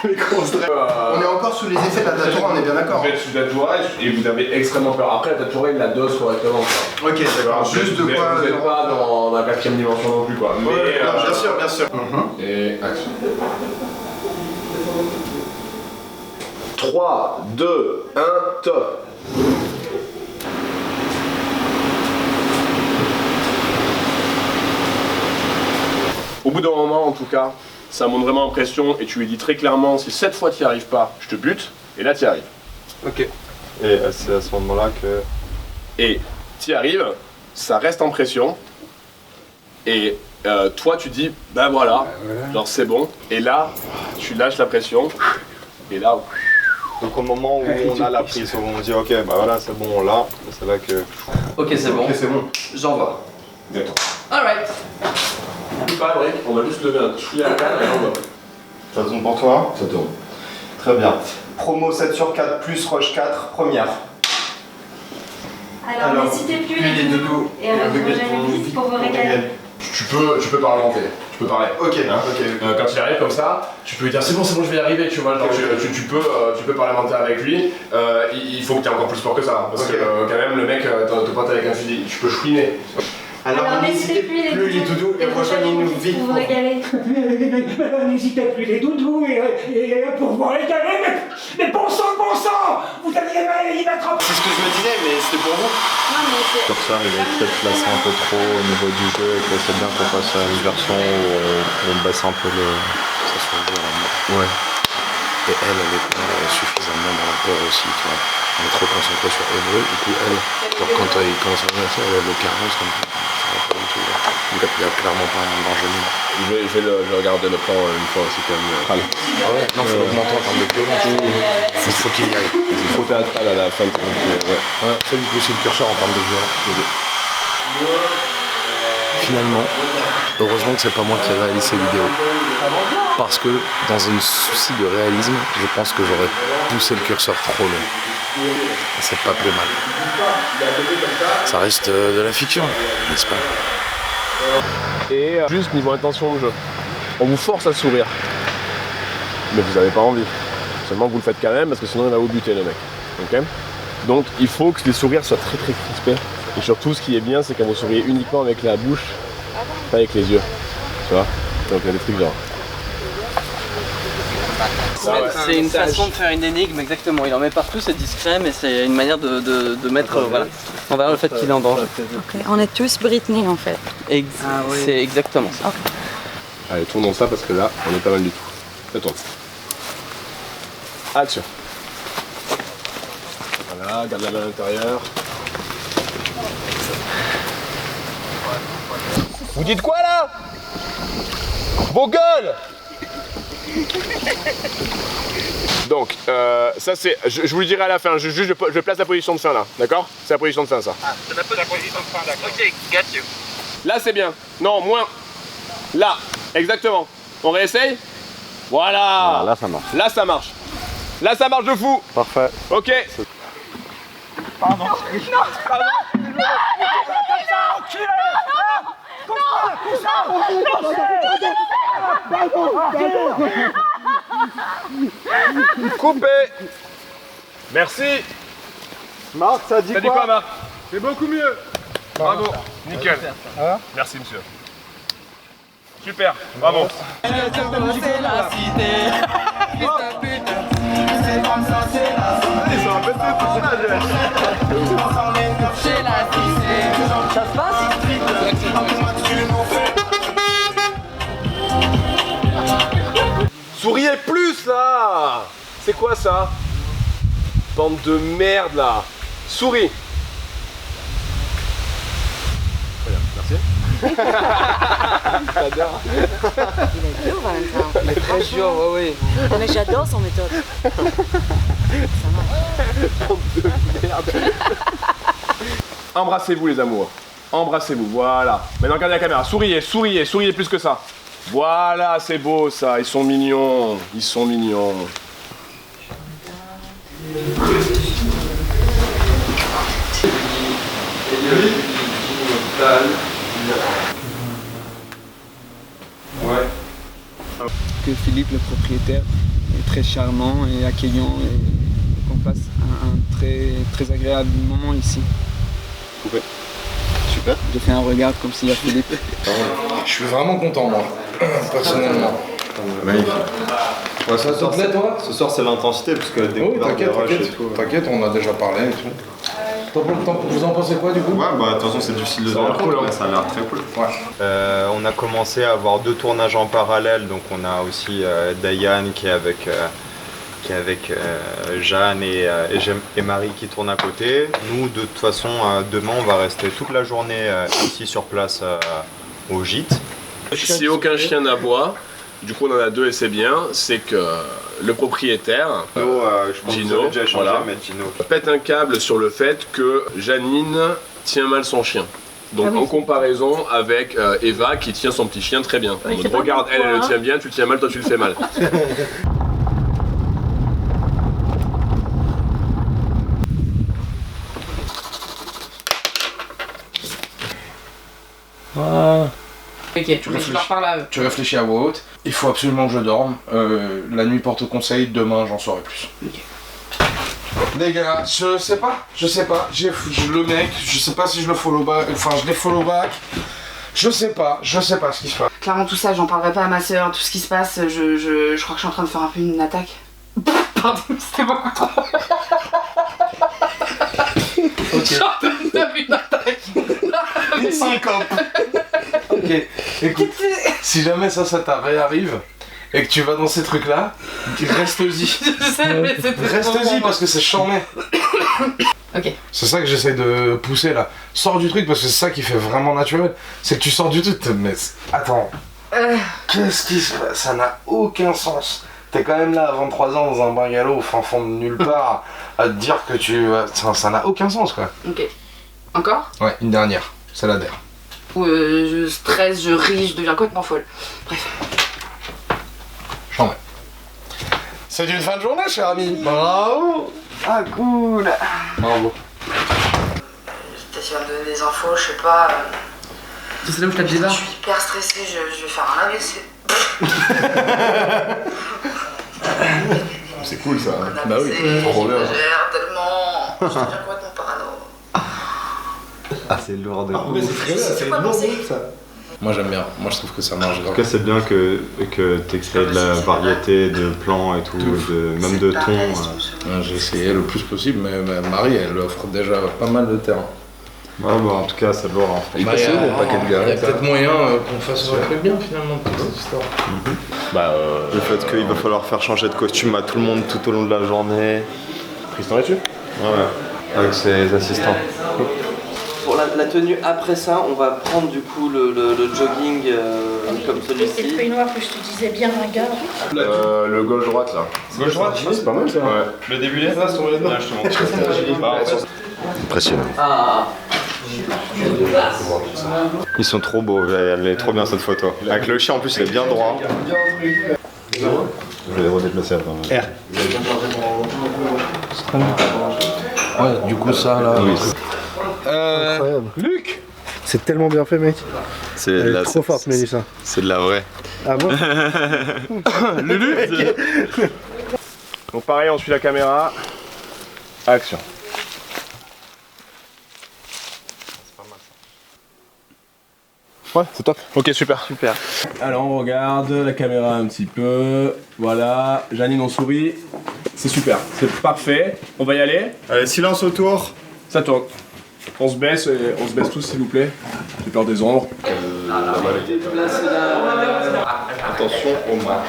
Les grosses dreads. On est encore sous les effets de la datura, on est bien d'accord. Vous êtes sous la datura et vous avez extrêmement peur. Après, la datura, il la dose correctement. Ok, d'accord. Juste de quoi. Vous n'êtes pas dans la 4ème dimension non plus, quoi. Mais, bien sûr, bien sûr. Et action. 3, 2, 1, top. Au bout d'un moment, en tout cas, ça monte vraiment en pression et tu lui dis très clairement si cette fois tu n'y arrives pas, je te bute, et là tu y arrives. Ok. Et c'est à ce moment-là que. Et tu y arrives, ça reste en pression, et toi tu dis ben voilà, genre c'est bon, et là tu lâches la pression, et là. Donc au moment où on a la prise, où on dit ok, bah voilà, c'est bon, on l'a, c'est là que. Ok, c'est bon. Ok, c'est bon. J'envoie. D'accord. Alright. Pas vrai, on va juste lever un chouïa à la canne et on va. Ça tourne pour toi? Ça tourne. Très bien. Promo 7 sur 4 plus Roche 4, première. Alors n'hésitez plus les doudous et rejoignez vite pour vous régaler. Tu peux parlementer, tu peux parler. Ok, hein. ok. Quand il arrive comme ça, tu peux lui dire c'est bon, je vais y arriver, tu vois. Genre, tu peux parlementer avec lui. Il faut que tu aies encore plus fort que ça. Parce que quand même, le mec te pointe avec un fusil, tu peux chouiner. Alors n'hésitez plus les doudous et rejoignez-nous vite. Pour vous régaler. N'hésitez plus les doudous et pour vous régaler. Mais bon sang, vous aviez mal y mettre en... C'est ce que je me disais, mais c'était pour vous. Sur ça, il est peut-être placé un peu trop au niveau du jeu et que c'est bien qu'on fasse une version où on baisse un peu le. Ça se voit. Ouais. Et elle est pas suffisamment dans la peur aussi, tu vois. On est trop concentré sur Hébreu, du coup elle, genre quand il commence à venir, elle a le carence comme ça. Ça va pas du tout. Donc il n'y a clairement pas un danger. Je vais le regarder le plan une fois aussi quand même. Ah ouais, non, faut l'augmenter en termes de violence. Il faut qu'il y aille. Il faut théâtral à la fin. Ouais, ça du coup c'est le curseur en termes de violence. Finalement, heureusement que c'est pas moi qui réalise ces vidéos. Parce que dans un souci de réalisme, je pense que j'aurais poussé le curseur trop loin. Et c'est pas plus mal. Ça reste de la fiction, n'est-ce pas? Et juste niveau intention de jeu, on vous force à sourire. Mais vous n'avez pas envie. Seulement vous le faites quand même parce que sinon il va vous buter le mec. Ok? Donc il faut que les sourires soient très très crispés. Et surtout ce qui est bien c'est quand vous souriez uniquement avec la bouche, pas avec les yeux. Tu vois? Donc il y a des trucs genre. C'est une façon de faire une énigme, exactement. Il en met partout, c'est discret, mais c'est une manière de mettre voilà, envers le fait qu'il est en danger. Okay. On est tous Britney en fait. C'est exactement ça. Okay. Allez, tournons ça parce que là, on est pas mal du tout. Fais-toi. Action. Voilà, garde la main à l'intérieur. Vous dites quoi là? Vos gueules! Donc, ça c'est, je vous le dirai à la fin, je place la position de fin là, d'accord? C'est la position de fin ça. Ah, c'est la position de fin, d'accord. Ok, got you. Là c'est bien, non, moins. Là, exactement. On réessaye? Voilà. Là ça marche. Là ça marche. Là ça marche de fou. Parfait. Ok. Pardon. Non. Pardon. Coupé. Merci. Marc, ça dit quoi? Marc? C'est beaucoup mieux. Bravo. Nickel. Merci monsieur. Super. Bravo. C'est la cité. C'est comme ça, c'est la cité. Ils ont un peu de personnage. C'est la cité. Ça se passe? Souriez plus là. C'est quoi ça? Bande de merde là. Souris. Très bien, merci. J'adore. Il est très dur, oui. Mais j'adore son méthode. Bande de merde. Embrassez-vous les amours. Embrassez-vous, voilà. Maintenant regardez la caméra. Souriez, souriez, souriez plus que ça. Voilà, c'est beau ça. Ils sont mignons. Ils sont mignons. Que Philippe, le propriétaire, est très charmant et accueillant et qu'on passe un très agréable moment ici. Coupé. Super. J'ai fait un regard comme s'il y a Philippe. Je suis vraiment content, moi, personnellement. Magnifique. Ouais, Ça te plaît, toi? Ce soir, c'est l'intensité, parce que dès qu'on t'inquiète, t'inquiète, on a déjà parlé et tout. Vous en pensez quoi du coup? Ouais, bah de toute façon c'est difficile de se rendre compte, mais ça a l'air très cool. Ouais. On a commencé à avoir 2 tournages en parallèle, donc on a aussi Diane qui est avec Jeanne et Marie qui tournent à côté. Nous, de toute façon, demain on va rester toute la journée ici sur place au gîte. Si aucun chien n'aboie, du coup on en a 2 et c'est bien, c'est que le propriétaire, Gino, voilà, pète un câble sur le fait que Janine tient mal son chien. Donc en comparaison avec Eva qui tient son petit chien très bien. Oui, Donc, regarde, elle le tient bien, tu le tiens mal, toi tu le fais mal. Ok, tu réfléchis à voix haute. Il faut absolument que je dorme. La nuit porte conseil, demain j'en saurai plus. Okay. Les gars, je sais pas. Le mec, je sais pas si je le follow back. Enfin, je les follow back. Je sais pas ce qui se passe. Clairement, tout ça, j'en parlerai pas à ma soeur. Tout ce qui se passe, je crois que je suis en train de faire un peu une attaque. Pardon, c'était beaucoup trop. Ok. Je suis en train de faire une attaque. Une syncope. Ok, écoute, si jamais ça t'arrive et que tu vas dans ces trucs-là, reste-y. Reste-y parce que c'est charmé. Ok. C'est ça que j'essaie de pousser là. Sors du truc parce que c'est ça qui fait vraiment naturel. C'est que tu sors du truc, mais attends. Qu'est-ce qui se passe? Ça n'a aucun sens. T'es quand même là à 23 ans dans un bungalow au fin fond de nulle part à te dire que tu... Ça n'a aucun sens quoi. Ok. Encore? Ouais, une dernière. C'est la dernière. Je stresse, je ris, je deviens complètement folle. Bref. J'en mets. C'est une fin de journée, cher ami. Bravo. Ah, cool. Bravo. Peut-être qu'il va me donner des infos, je sais pas. C'est là où je tape des barres. Je suis hyper stressée, je vais faire un AVC. C'est cool ça. Bah oui, trop bien. J'exagère tellement. Je deviens complètement parano. Ah, c'est lourd de mais c'est quoi penser ça? Moi j'aime bien, moi je trouve que ça marche En grave. tout cas, c'est bien que tu crées de la variété de plans et tout, même de tons. J'ai essayé le plus possible, mais Marie elle offre déjà pas mal de terrain. Ouais, bah, en tout cas, c'est lourd. Hein. Il y a peut-être moyen qu'on fasse un truc bien finalement de toute cette histoire. Le fait qu'il va falloir faire changer de costume à tout le monde tout au long de la journée. Tristan là-dessus? Ouais, avec ses assistants. Pour la tenue après ça, on va prendre du coup le jogging comme Et le celui-ci. peignoir que je te disais bien ringard. Le gauche-droite là. Gauche-droite, c'est pas mal ça. Ouais. Le débuté Là, c'est tombé dedans. je te montre. Impressionnant. Ah. Ils sont trop beaux, elle est trop bien cette photo. Avec le chien en plus, il est bien droit. Je vais les redéplacer avant. Ouais, du coup ça là. Incroyable. Luc! C'est tellement bien fait, mec. Elle est trop forte, Mélissa. C'est de la vraie. Ah bon? Lulu! Donc pareil, on suit la caméra. Action. Ouais, c'est top. Ok, super. Super. Alors on regarde la caméra un petit peu. Voilà, Janine on sourit. C'est super, c'est parfait. On va y aller. Allez, silence autour. Ça tourne. On se baisse tous s'il vous plaît. J'ai peur des ombres. Attention au marches.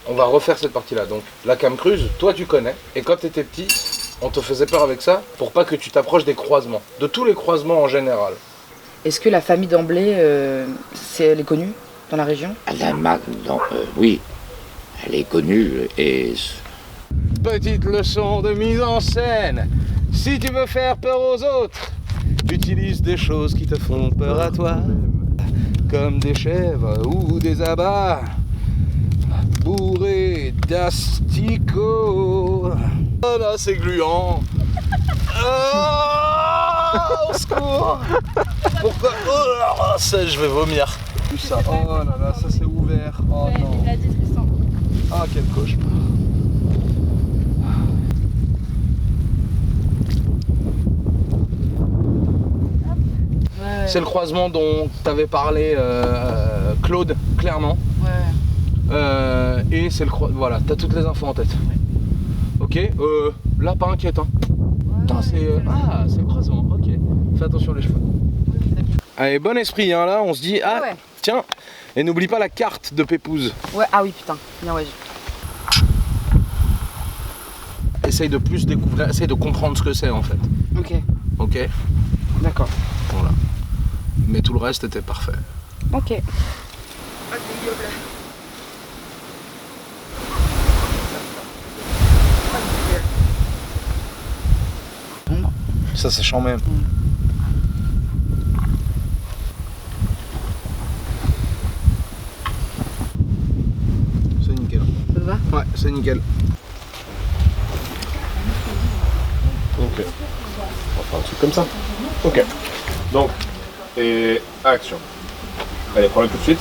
On va refaire cette partie-là. Donc, la cam cruise, toi tu connais. Et quand t'étais petit, on te faisait peur avec ça pour pas que tu t'approches des croisements. De tous les croisements en général. Est-ce que la famille d'Amblay, elle est connue dans la région? Oui, elle est connue et... Petite leçon de mise en scène. Si tu veux faire peur aux autres, utilise des choses qui te font peur à toi. Comme des chèvres ou des abats. Bourré d'asticots. Oh là, c'est gluant. Au secours. Pourquoi? Oh là, ça, je vais vomir. Ça. Oh là là, ça c'est ouvert. Oh non. Il a dit Tristan. Ah, quel cauchemar. C'est le croisement dont t'avais parlé Claude, clairement. Et c'est le croisement. Voilà, t'as toutes les infos en tête. Ok, là pas inquiète. Hein. Putain, c'est le croisement, ok. Fais attention les cheveux. Allez, bon esprit, hein, là, on se dit, ah, tiens, et n'oublie pas la carte de Pépouze. Ouais, ah oui, putain. Bien, ouais. Essaye de plus découvrir, essaye de comprendre ce que c'est en fait. Ok. Ok. D'accord. Voilà. Mais tout le reste était parfait. Ok. Ça c'est chiant même. C'est nickel. Ça te va? Ouais, c'est nickel. Ok. On va faire un truc comme ça. Ok. Donc, et action. Allez, prends-le tout de suite.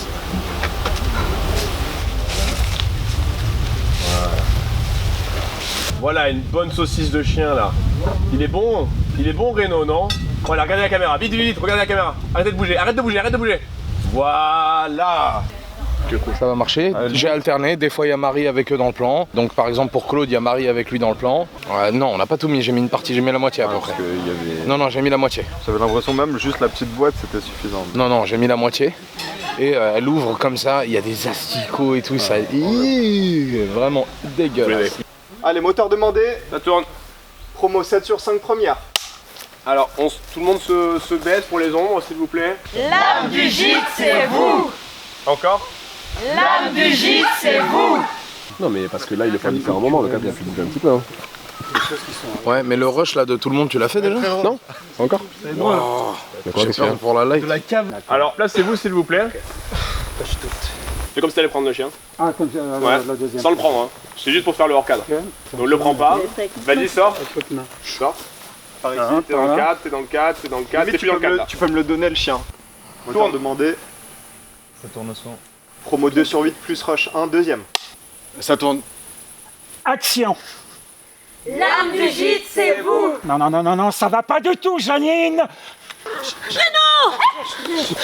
Voilà, une bonne saucisse de chien là. Il est bon Reno, non? Voilà, regardez la caméra, vite, regardez la caméra. Arrêtez de bouger, arrête de bouger. Voilà. Ça va marcher. J'ai alterné, des fois il y a Marie avec eux dans le plan. Donc par exemple pour Claude, il y a Marie avec lui dans le plan. Non, on n'a pas tout mis, j'ai mis une partie, j'ai mis la moitié à peu près. Non, j'ai mis la moitié. J'avais l'impression même juste la petite boîte c'était suffisant. Non, j'ai mis la moitié. Et elle ouvre comme ça, il y a des asticots et tout, ça. Vraiment dégueulasse. Allez, moteur demandé. Ça tourne. Promo 7 sur 5 premières. Alors, tout le monde se baisse pour les ombres, s'il vous plaît. L'âme du gîte, c'est vous. Encore? L'âme du gîte, c'est vous. Non, mais parce que là, il est pas différent moment, le cap, il a pu bouger un petit peu. Hein. Ouais, mais le rush là de tout le monde, tu l'as fait déjà? Non? Encore? Wow. J'ai peur pour la live. Alors, placez-vous, s'il vous plaît. C'est comme si t'allais prendre le chien. Ah, comme ça, Ouais, la deuxième. sans le prendre, hein. C'est juste pour faire le hors-cadre. Donc, le prends pas. Vas-y, sors. Sors. Par ici, t'es dans le cadre, t'es dans le cadre, t'es dans le cadre, t'es plus dans le cadre là. Tu peux me le donner le chien. Moteur demandé. Ça tourne au son. Promo 2 sur 8 plus rush 1, deuxième. Ça tourne. action. L'âme du gîte, c'est vous. Non, ça va pas du tout, Janine. Renaud! Renaud!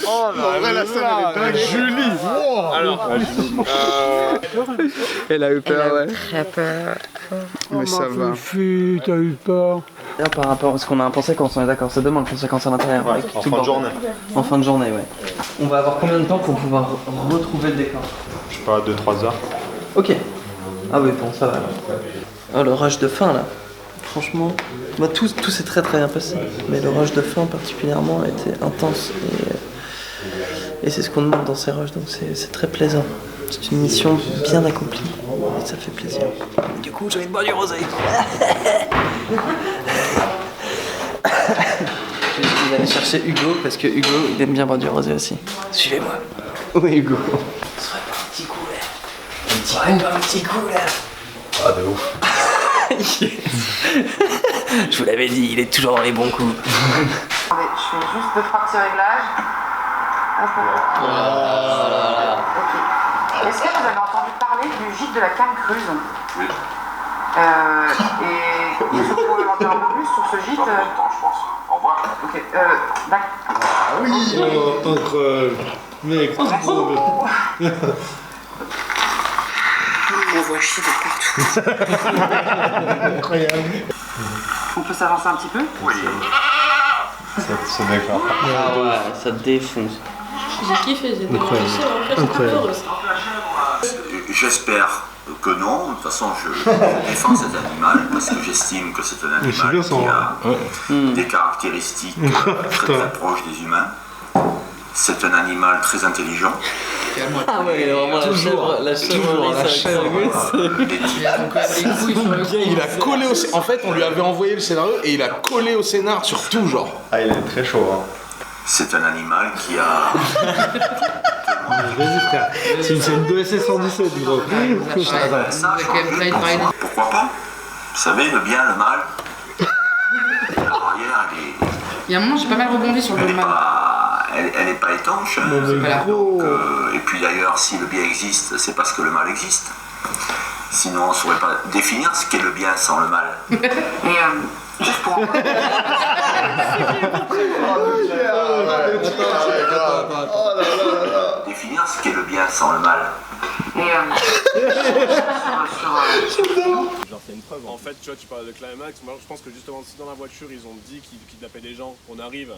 Oh là la scène elle est dingue. Julie, wow. Alors, Elle a eu peur, ouais. Très peur. Mais ça va. Fufu, t'as eu peur. Là, par rapport à ce qu'on a pensé quand on est d'accord, c'est demain le conséquence à l'intérieur. Ouais, en fin de journée. En fin de journée, ouais. On va avoir combien de temps pour pouvoir retrouver le décor? Je sais pas, 2-3 heures. Ok. Ah oui, bon, ça va alors. Oh, le rush de fin là. Franchement, bah, tout s'est très bien passé. Mais le rush de fin particulièrement a été intense. Et c'est ce qu'on demande dans ces rushs, donc c'est très plaisant. C'est une mission bien accomplie. Et ça fait plaisir. Du coup, j'ai envie de boire du rosé. Je vais aller chercher Hugo, parce que Hugo, il aime bien boire du rosé aussi. Suivez-moi. Oui, Hugo. On se ferait pas un petit coup là. Un petit coup là. Ah, de ouf. Je vous l'avais dit, il est toujours dans les bons coups. Je fais juste 2-3 petits réglages. Ok. Est-ce que vous avez entendu parler du gîte de la Cam Cruz? Oui. Et est-ce que vous pouvez m'en dire un peu plus sur ce gîte? Je pense. Au revoir. Ok. D'accord. Ah oui, incroyable. Mec, trop bien. On voit chier de partout. Incroyable. On peut s'avancer un petit peu? Oui. Ce décor. Ah ouais, ça défonce. J'ai kiffé, j'étais heureuse. J'espère que non. De toute façon, je défends cet animal parce que j'estime que c'est un animal qui a des caractéristiques très proches des humains. C'est un animal très intelligent. Ah ouais, il est vraiment la chèvre. Il a collé au... En fait, on lui avait envoyé le scénario et il a collé au scénar sur tout, genre. Ah, il est très chaud, hein. C'est un animal qui a... Vas-y frère, c'est une scène de SS117 gros. Pourquoi pas? Vous savez, le bien, le mal. La barrière, il y a un moment, j'ai pas mal rebondi sur le mal. Elle n'est pas étanche. Hein. Donc, et puis d'ailleurs, si le bien existe, c'est parce que le mal existe. Sinon, on ne saurait pas définir ce qu'est le bien sans le mal. Et juste pour... Définir ce qu'est le bien sans le mal. J'en fais une preuve. En fait, tu vois, tu parles de climax. Moi, je pense que justement, si dans la voiture, ils ont dit qu'ils kidnappaient des gens, on arrive,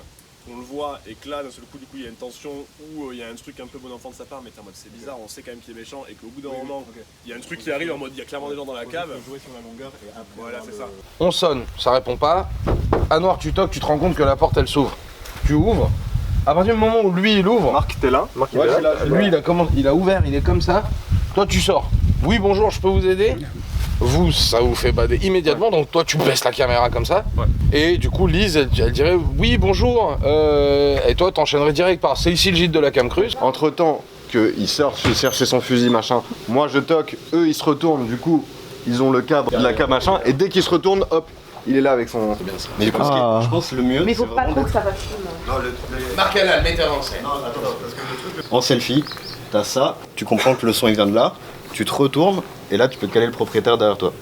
on le voit, et que là, d'un seul coup, il y a une tension où il y a un truc un peu bon enfant de sa part, mais t'es en mode c'est bizarre, on sait quand même qu'il est méchant, et qu'au bout d'un moment, il y a un truc qui arrive en mode il y a clairement des gens dans la cave. Jouer sur la longueur et après, voilà, c'est ça. On sonne, ça répond pas. À noir, tu toques, tu te rends compte que la porte elle s'ouvre. Tu ouvres. À partir du moment où lui il ouvre. Marc, t'es là? Marc, là. Lui il a ouvert, il est comme ça. Toi tu sors. Oui, bonjour, je peux vous aider? Vous, ça vous fait bader immédiatement, donc toi tu baisses la caméra comme ça. Et du coup, Lise, elle dirait oui, bonjour. Et toi, t'enchaînerais direct par c'est ici le gîte de la Cam Cruz. Entre temps qu'il sort chercher son fusil machin, moi je toque, eux ils se retournent, du coup ils ont le cadre de la cam machin, et dès qu'ils se retournent, hop, il est là avec son. C'est bien ça. Mais je pense que le mieux. Mais il faut pas trop que ça fasse film. Marc Alal, metteur en scène. En selfie, t'as ça, tu comprends que le son il vient de là, tu te retournes, et là tu peux caler le propriétaire derrière toi.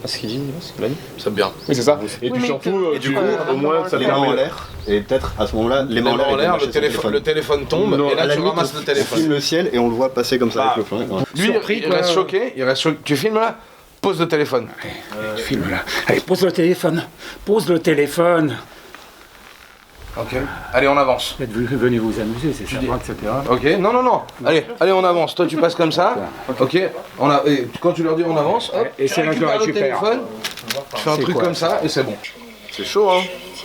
Ce qu'il dit, ce qu'il a dit. C'est bien. Oui, c'est ça. Et puis surtout, du coup, au moins, ça les mains en l'air. Et peut-être à ce moment-là, les mains en l'air, le téléphone tombe, et là tu ramasses le téléphone. On filme le ciel et on le voit passer comme ça avec le flingue. Lui, il reste choqué. Tu filmes là? Pose le téléphone. Tu filmes là. Allez, pose le téléphone. Pose le téléphone. Ok. Allez, on avance. Venez vous amuser, c'est sympa, etc. Ok. Non. Allez, on avance. Toi, tu passes comme ça. Ok. Et quand tu leur dis on avance, hop, et c'est là que je récupère. Tu fais un truc comme ça et c'est bon. C'est chaud, hein.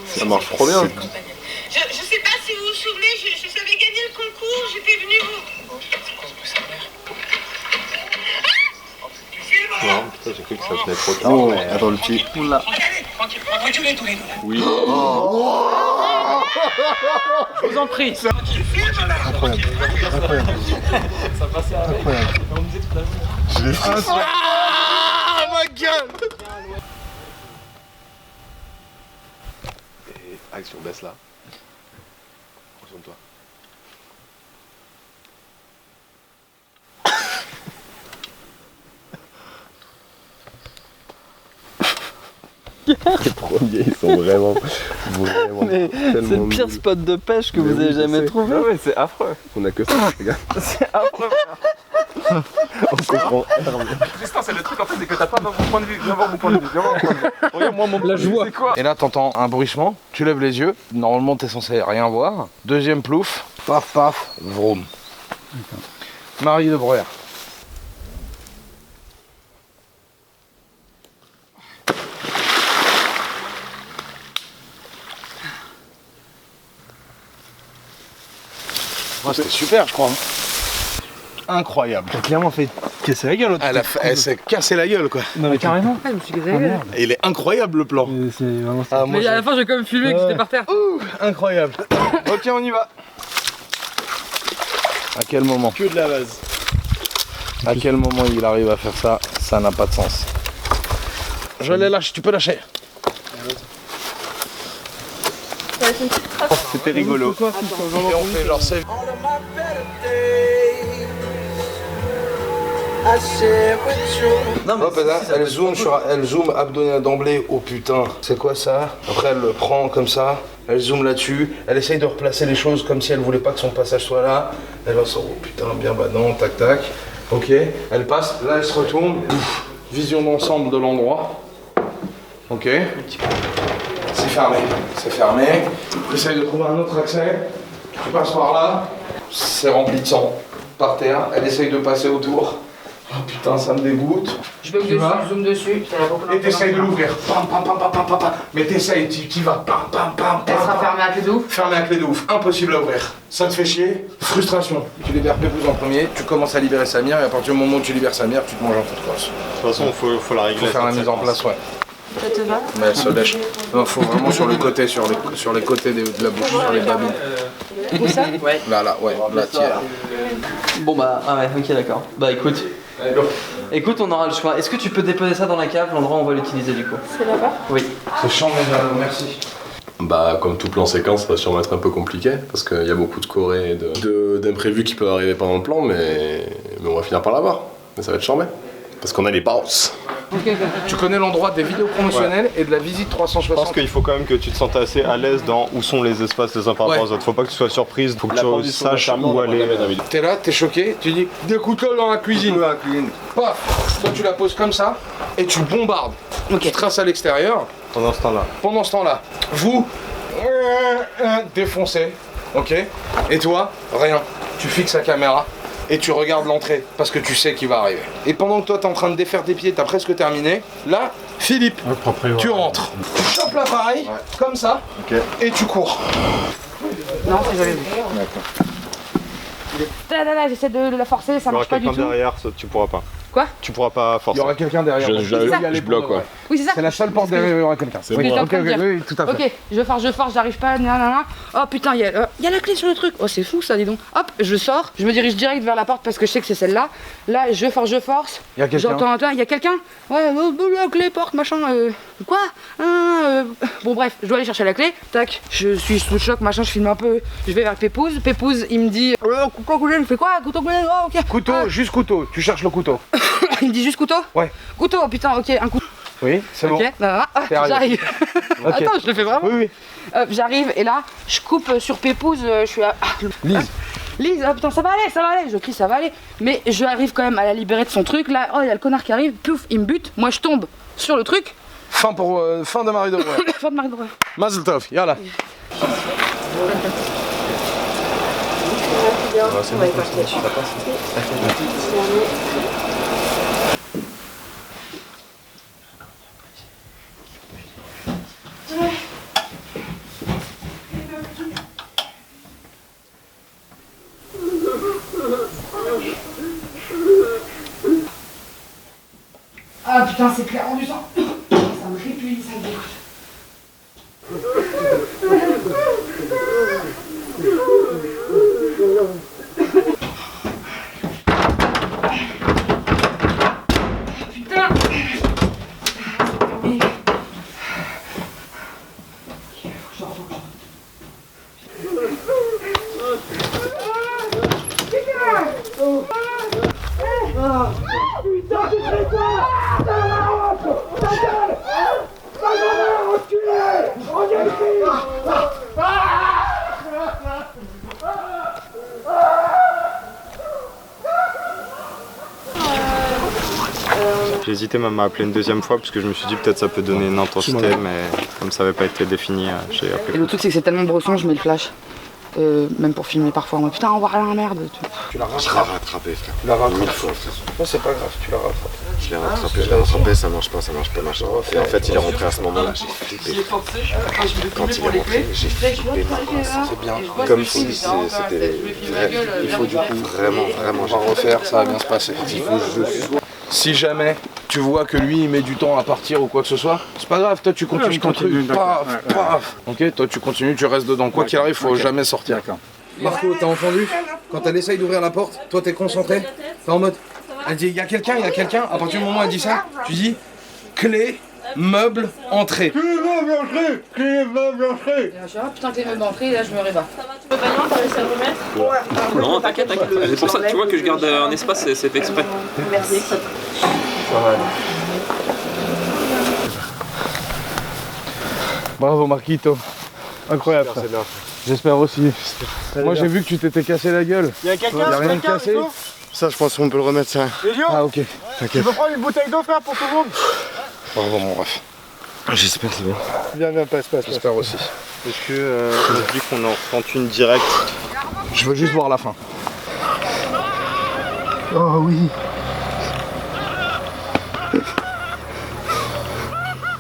Ça marche trop bien. Je sais pas si vous vous souvenez, je savais gagner le concours, j'étais venue vous... Non, putain, j'ai cru que ça venait trop tard. Oh, mais... Attends, le petit. Oula. Tranquille, tous les deux. Oui. Oh. Je vous en prie. Incroyable. Ça passait avec. On me disait toute la vie. Je l'ai fait. Ah, ma gueule. Action, baisse là. Concentre-toi. Les premiers, ils sont vraiment mais c'est le pire spot de pêche que vous avez jamais trouvé. Non mais c'est affreux. On a que ça, regarde. C'est affreux. On comprend. Tristan, c'est le truc en fait, c'est que t'as pas mon point de vue. Viens voir mon point de vue. Regarde moi mon La joie. C'est quoi? Et là t'entends un bruissement, tu lèves les yeux, normalement t'es censé rien voir. Deuxième plouf, paf paf, vroom. Marie de Breuer. Oh, c'était super, je crois. Incroyable. T'as clairement fait casser la gueule. Elle s'est cassé la gueule, quoi. Non, mais carrément. Ah, je me suis cassé la gueule. Et il est incroyable le plan. C'est vraiment Ah, mais à la fin, j'ai quand même filmé que j'étais par terre. Ouh, incroyable. Ok, on y va. À quel moment? Que de la base. À quel moment il arrive à faire ça? Ça n'a pas de sens. Je l'ai lâché, tu peux lâcher. C'était rigolo. Et on fait genre c'est. Hop, là, elle zoome abdominal d'emblée. Oh putain, c'est quoi ça? Après elle le prend comme ça, elle zoome là-dessus, elle essaye de replacer les choses comme si elle voulait pas que son passage soit là. Elle va se oh putain, bien bah non, tac tac. Ok, elle passe, là elle se retourne. Ouf. Vision d'ensemble de l'endroit. Ok. C'est fermé, c'est fermé. J'essaye de trouver un autre accès. Tu passes par là, c'est rempli de sang. Par terre, elle essaye de passer autour. Oh putain, ça me dégoûte. Je vais dessus, zoom dessus. Et t'essayes de l'ouvrir. Pam, pam, pam, pam, pam, pam. Mais t'essayes, t'y vas. Pam, pam, pam, Elle sera fermée à clé de ouf. Fermée à clé de ouf. Impossible à ouvrir. Ça te fait chier. Frustration. Tu libères Pépouze en premier, tu commences à libérer Samir, et à partir du moment où tu libères Samir, tu te manges un fou de crosse. De toute façon, faut la régler. Faut faire la mise en place, ouais. Ça te va? Mais elle se lèche. Non, faut vraiment sur le côté, sur les côtés de la bouche, sur les babines. Où ça? Ouais. Là, ouais, là, tiens. Bon bah, ah ouais, ok d'accord. Bah écoute. Écoute, on aura le choix. Est-ce que tu peux déposer ça dans la cave, l'endroit où on va l'utiliser du coup? C'est là-bas? Oui. C'est chiant déjà, merci. Bah, comme tout plan séquence, ça va sûrement être un peu compliqué parce qu'il y a beaucoup de corées et d'imprévus qui peuvent arriver pendant le plan, mais on va finir par l'avoir. Mais ça va être charmé parce qu'on a les bounces. Tu connais l'endroit des vidéos promotionnelles et de la visite 360. Je pense qu'il faut quand même que tu te sentes assez à l'aise dans où sont les espaces les uns par rapport aux autres. Faut pas que tu sois surprise, faut que tu saches où aller. T'es là, t'es choqué, tu dis des couteaux dans la cuisine. Paf, toi tu la poses comme ça et tu bombardes. Tu traces à l'extérieur. Pendant ce temps-là. Vous défoncez, ok. Et toi, rien. Tu fixes la caméra. Et tu regardes l'entrée, parce que tu sais qu'il va arriver. Et pendant que toi t'es en train de défaire tes pieds, t'as presque terminé, là, Philippe, tu rentres. Tu chopes l'appareil, comme ça, et tu cours. Non, c'est joli. Là, j'essaie de la forcer, ça marche pas du tout. Derrière, tu pourras pas. Quoi? Tu pourras pas forcer. Il y aura quelqu'un derrière. Je bloque, ouais. Oui, c'est ça. C'est la seule porte derrière, il y aura quelqu'un. C'est bon. Oui, tout à fait. Ok, je force, j'arrive pas, nanana. Oh putain, il y a la clé sur le truc. Oh, c'est fou ça, dis donc. Hop, je sors, je me dirige direct vers la porte parce que je sais que c'est celle-là. Là, je force. Il y a quelqu'un. J'entends, il y a quelqu'un. Ouais, la clé, porte, machin. Quoi? Bon, bref, je dois aller chercher la clé. Tac, je suis sous le choc, machin, je filme un peu. Je vais vers Pépouze. Pépouze, il me dit couteau coulé, je fais quoi? Couteau coulé, oh, ok. Couteau, juste couteau, tu cherches le couteau. Il me dit juste couteau? Ouais. Couteau, putain, ok, un coup. Oui, c'est bon. Ok, j'arrive. Okay. Attends, je le fais vraiment. Oui. J'arrive et là, je coupe sur Pépouze, je suis à... Lise. Lise, putain, ça va aller. Je crie, ça va aller. Mais je arrive quand même à la libérer de son truc. Là, oh, il y a le connard qui arrive, pouf, il me bute. Moi, je tombe sur le truc. Fin de Marie de Breuer. Fin de Marie de Breuer. Mazel tov, yalla. Ah putain, c'est clairement du sang. Ça me répugne, ça me dégoûte. Putain. Faut que je J'ai hésité même à appeler une deuxième fois parce que je me suis dit peut-être ça peut donner une intensité, mais comme ça n'avait pas été défini, j'ai appelé. Et le truc c'est que c'est tellement brosson, je mets le flash. Même pour filmer parfois, moi putain on voit rien, merde. Tu l'as Je l'ai rattrapé, frère. Tu l'as rattrapé. 1000 fois, frère. Non, c'est pas grave, tu l'as rattrapé. Je l'ai rattrapé, ça marche pas, machin. Et en fait, il est rentré à ce moment-là, j'ai flippé. Quand il est rentré, j'ai flippé ma race. C'est bien. Comme si c'était vrai. Il faut du coup vraiment, on va refaire, ça va bien se passer. Si jamais tu vois que lui il met du temps à partir ou quoi que ce soit, c'est pas grave, toi tu continues ton truc. Paf. Ok, toi tu continues, tu restes dedans. Quoi qu'il arrive, faut jamais sortir. Marco, t'as entendu? Quand elle essaye d'ouvrir la porte, toi t'es concentré, t'es en mode. Elle dit, il y a quelqu'un, à partir du moment où elle dit ça, tu dis clé, meuble, entrée. Clé, meuble, entrée. Je suis putain clé meuble entrée, et là je me rébat. Tu peux pas non, t'as réussi à le remettre? Non, t'inquiète. C'est pour ça que tu vois que je garde un espace, c'est fait exprès. Merci. Ça va aller. Bravo Marquito. Incroyable. J'espère aussi. Moi j'ai vu que tu t'étais cassé la gueule. Y'a quelqu'un? Y'a rien de cassé? Ça, je pense qu'on peut le remettre, ça. Ah, ok. Tu T'inquiète. peux prendre une bouteille d'eau, frère, pour tout le monde? Bravo mon ref. J'espère, c'est bien. Viens, passe. J'espère aussi. Est-ce que vu qu'on en tente une directe? Je veux juste voir la fin. Oh oui.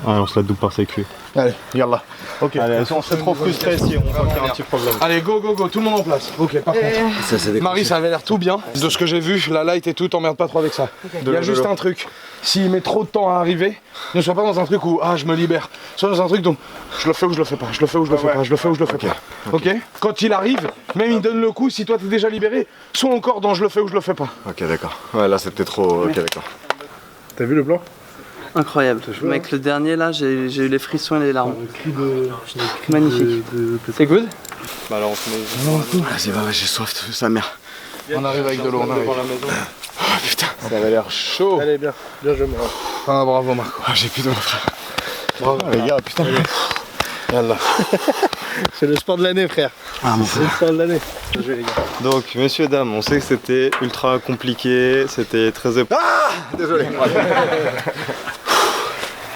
Ouais, on se la double par sécu. Allez, yallah. Ok. Allez, on serait trop frustré si on voit qu'il y a un petit problème. Allez, go, tout le monde en place. Ok, par contre. Marie, ça avait l'air tout bien. De ce que j'ai vu, la light et tout, t'emmerdes pas trop avec ça. Il y a juste un truc. S'il met trop de temps à arriver, ne sois pas dans un truc où je me libère. Sois dans un truc dont je le fais ou je le fais pas, je le fais ou je le fais pas, je le fais ou je le fais pas. Ok. Quand il arrive, même il donne le coup, si toi t'es déjà libéré, sois encore dans je le fais ou je le fais pas. Ok, d'accord. Ouais, là c'était trop. Ok, d'accord. T'as vu le plan? Incroyable. Mec, le dernier là, j'ai eu les frissons et les larmes. Magnifique. C'est good? Bah alors on se met. Vas-y, va, j'ai soif, sa mère. On arrive avec de l'eau, on arrive. Oh putain, ça avait l'air chaud. Allez, bien joué, moi. Ah, bravo Marco. J'ai plus d'eau, frère. Bravo les gars, putain. Yallah. C'est le sport de l'année, frère. Ah, mon frère. C'est le sport de l'année. Bien joué, les gars. Donc, messieurs, dames, on sait que c'était ultra compliqué, c'était très Désolé.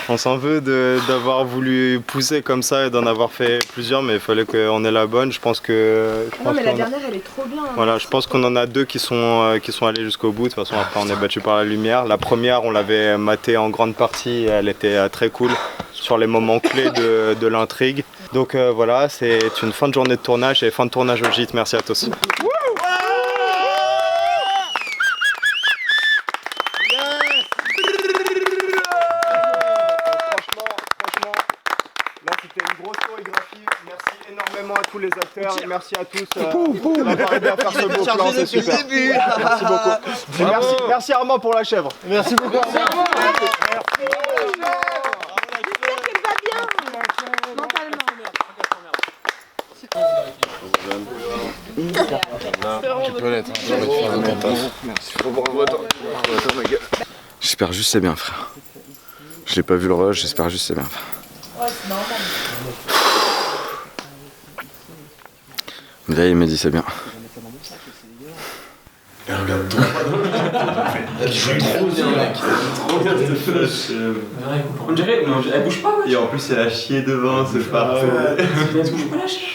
On s'en veut d'avoir voulu pousser comme ça et d'en avoir fait plusieurs, mais il fallait qu'on ait la bonne. Je pense que. Non, mais la dernière, elle est trop bien. Voilà, je pense qu'on en a deux qui sont allés jusqu'au bout. De toute façon, après, on est battu par la lumière. La première, on l'avait matée en grande partie. Elle était très cool sur les moments clés de l'intrigue. Donc voilà, c'est une fin de journée de tournage et fin de tournage au gîte. Merci à tous. Tous les acteurs, et merci à tous d'avoir aidé à faire ce beau plan, c'est super. Merci beaucoup. Merci Armand pour la chèvre. Merci beaucoup Armand. Tu peux l'être. Merci. Bravo à toi. Ma gueule. J'espère juste c'est bien, frère. Je l'ai pas vu le rush, j'espère juste c'est bien. Là, il m'a dit c'est bien. Regarde-toi. Elle joue trop bien, mec. Trop bien cette flash. On dirait, elle bouge pas, et en plus, elle a chié devant, c'est pas. Elle bouge pas, la chier.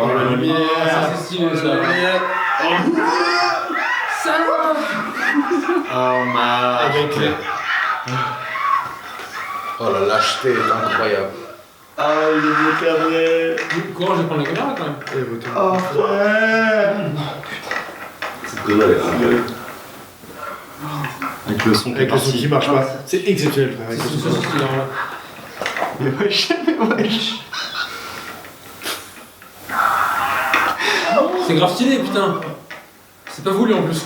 Oh la lumière, c'est stylé ça. Oh ma. Avec les. Oh la lâcheté est incroyable. Ah, il est éternel. Courage, je vais prendre la caméra quand même. Oh frère. Cette conne elle est incroyable. Avec le son qui marche pas. C'est exceptionnel, frère. Avec le son. Mais wesh, C'est grave stylé, putain. C'est pas voulu en plus.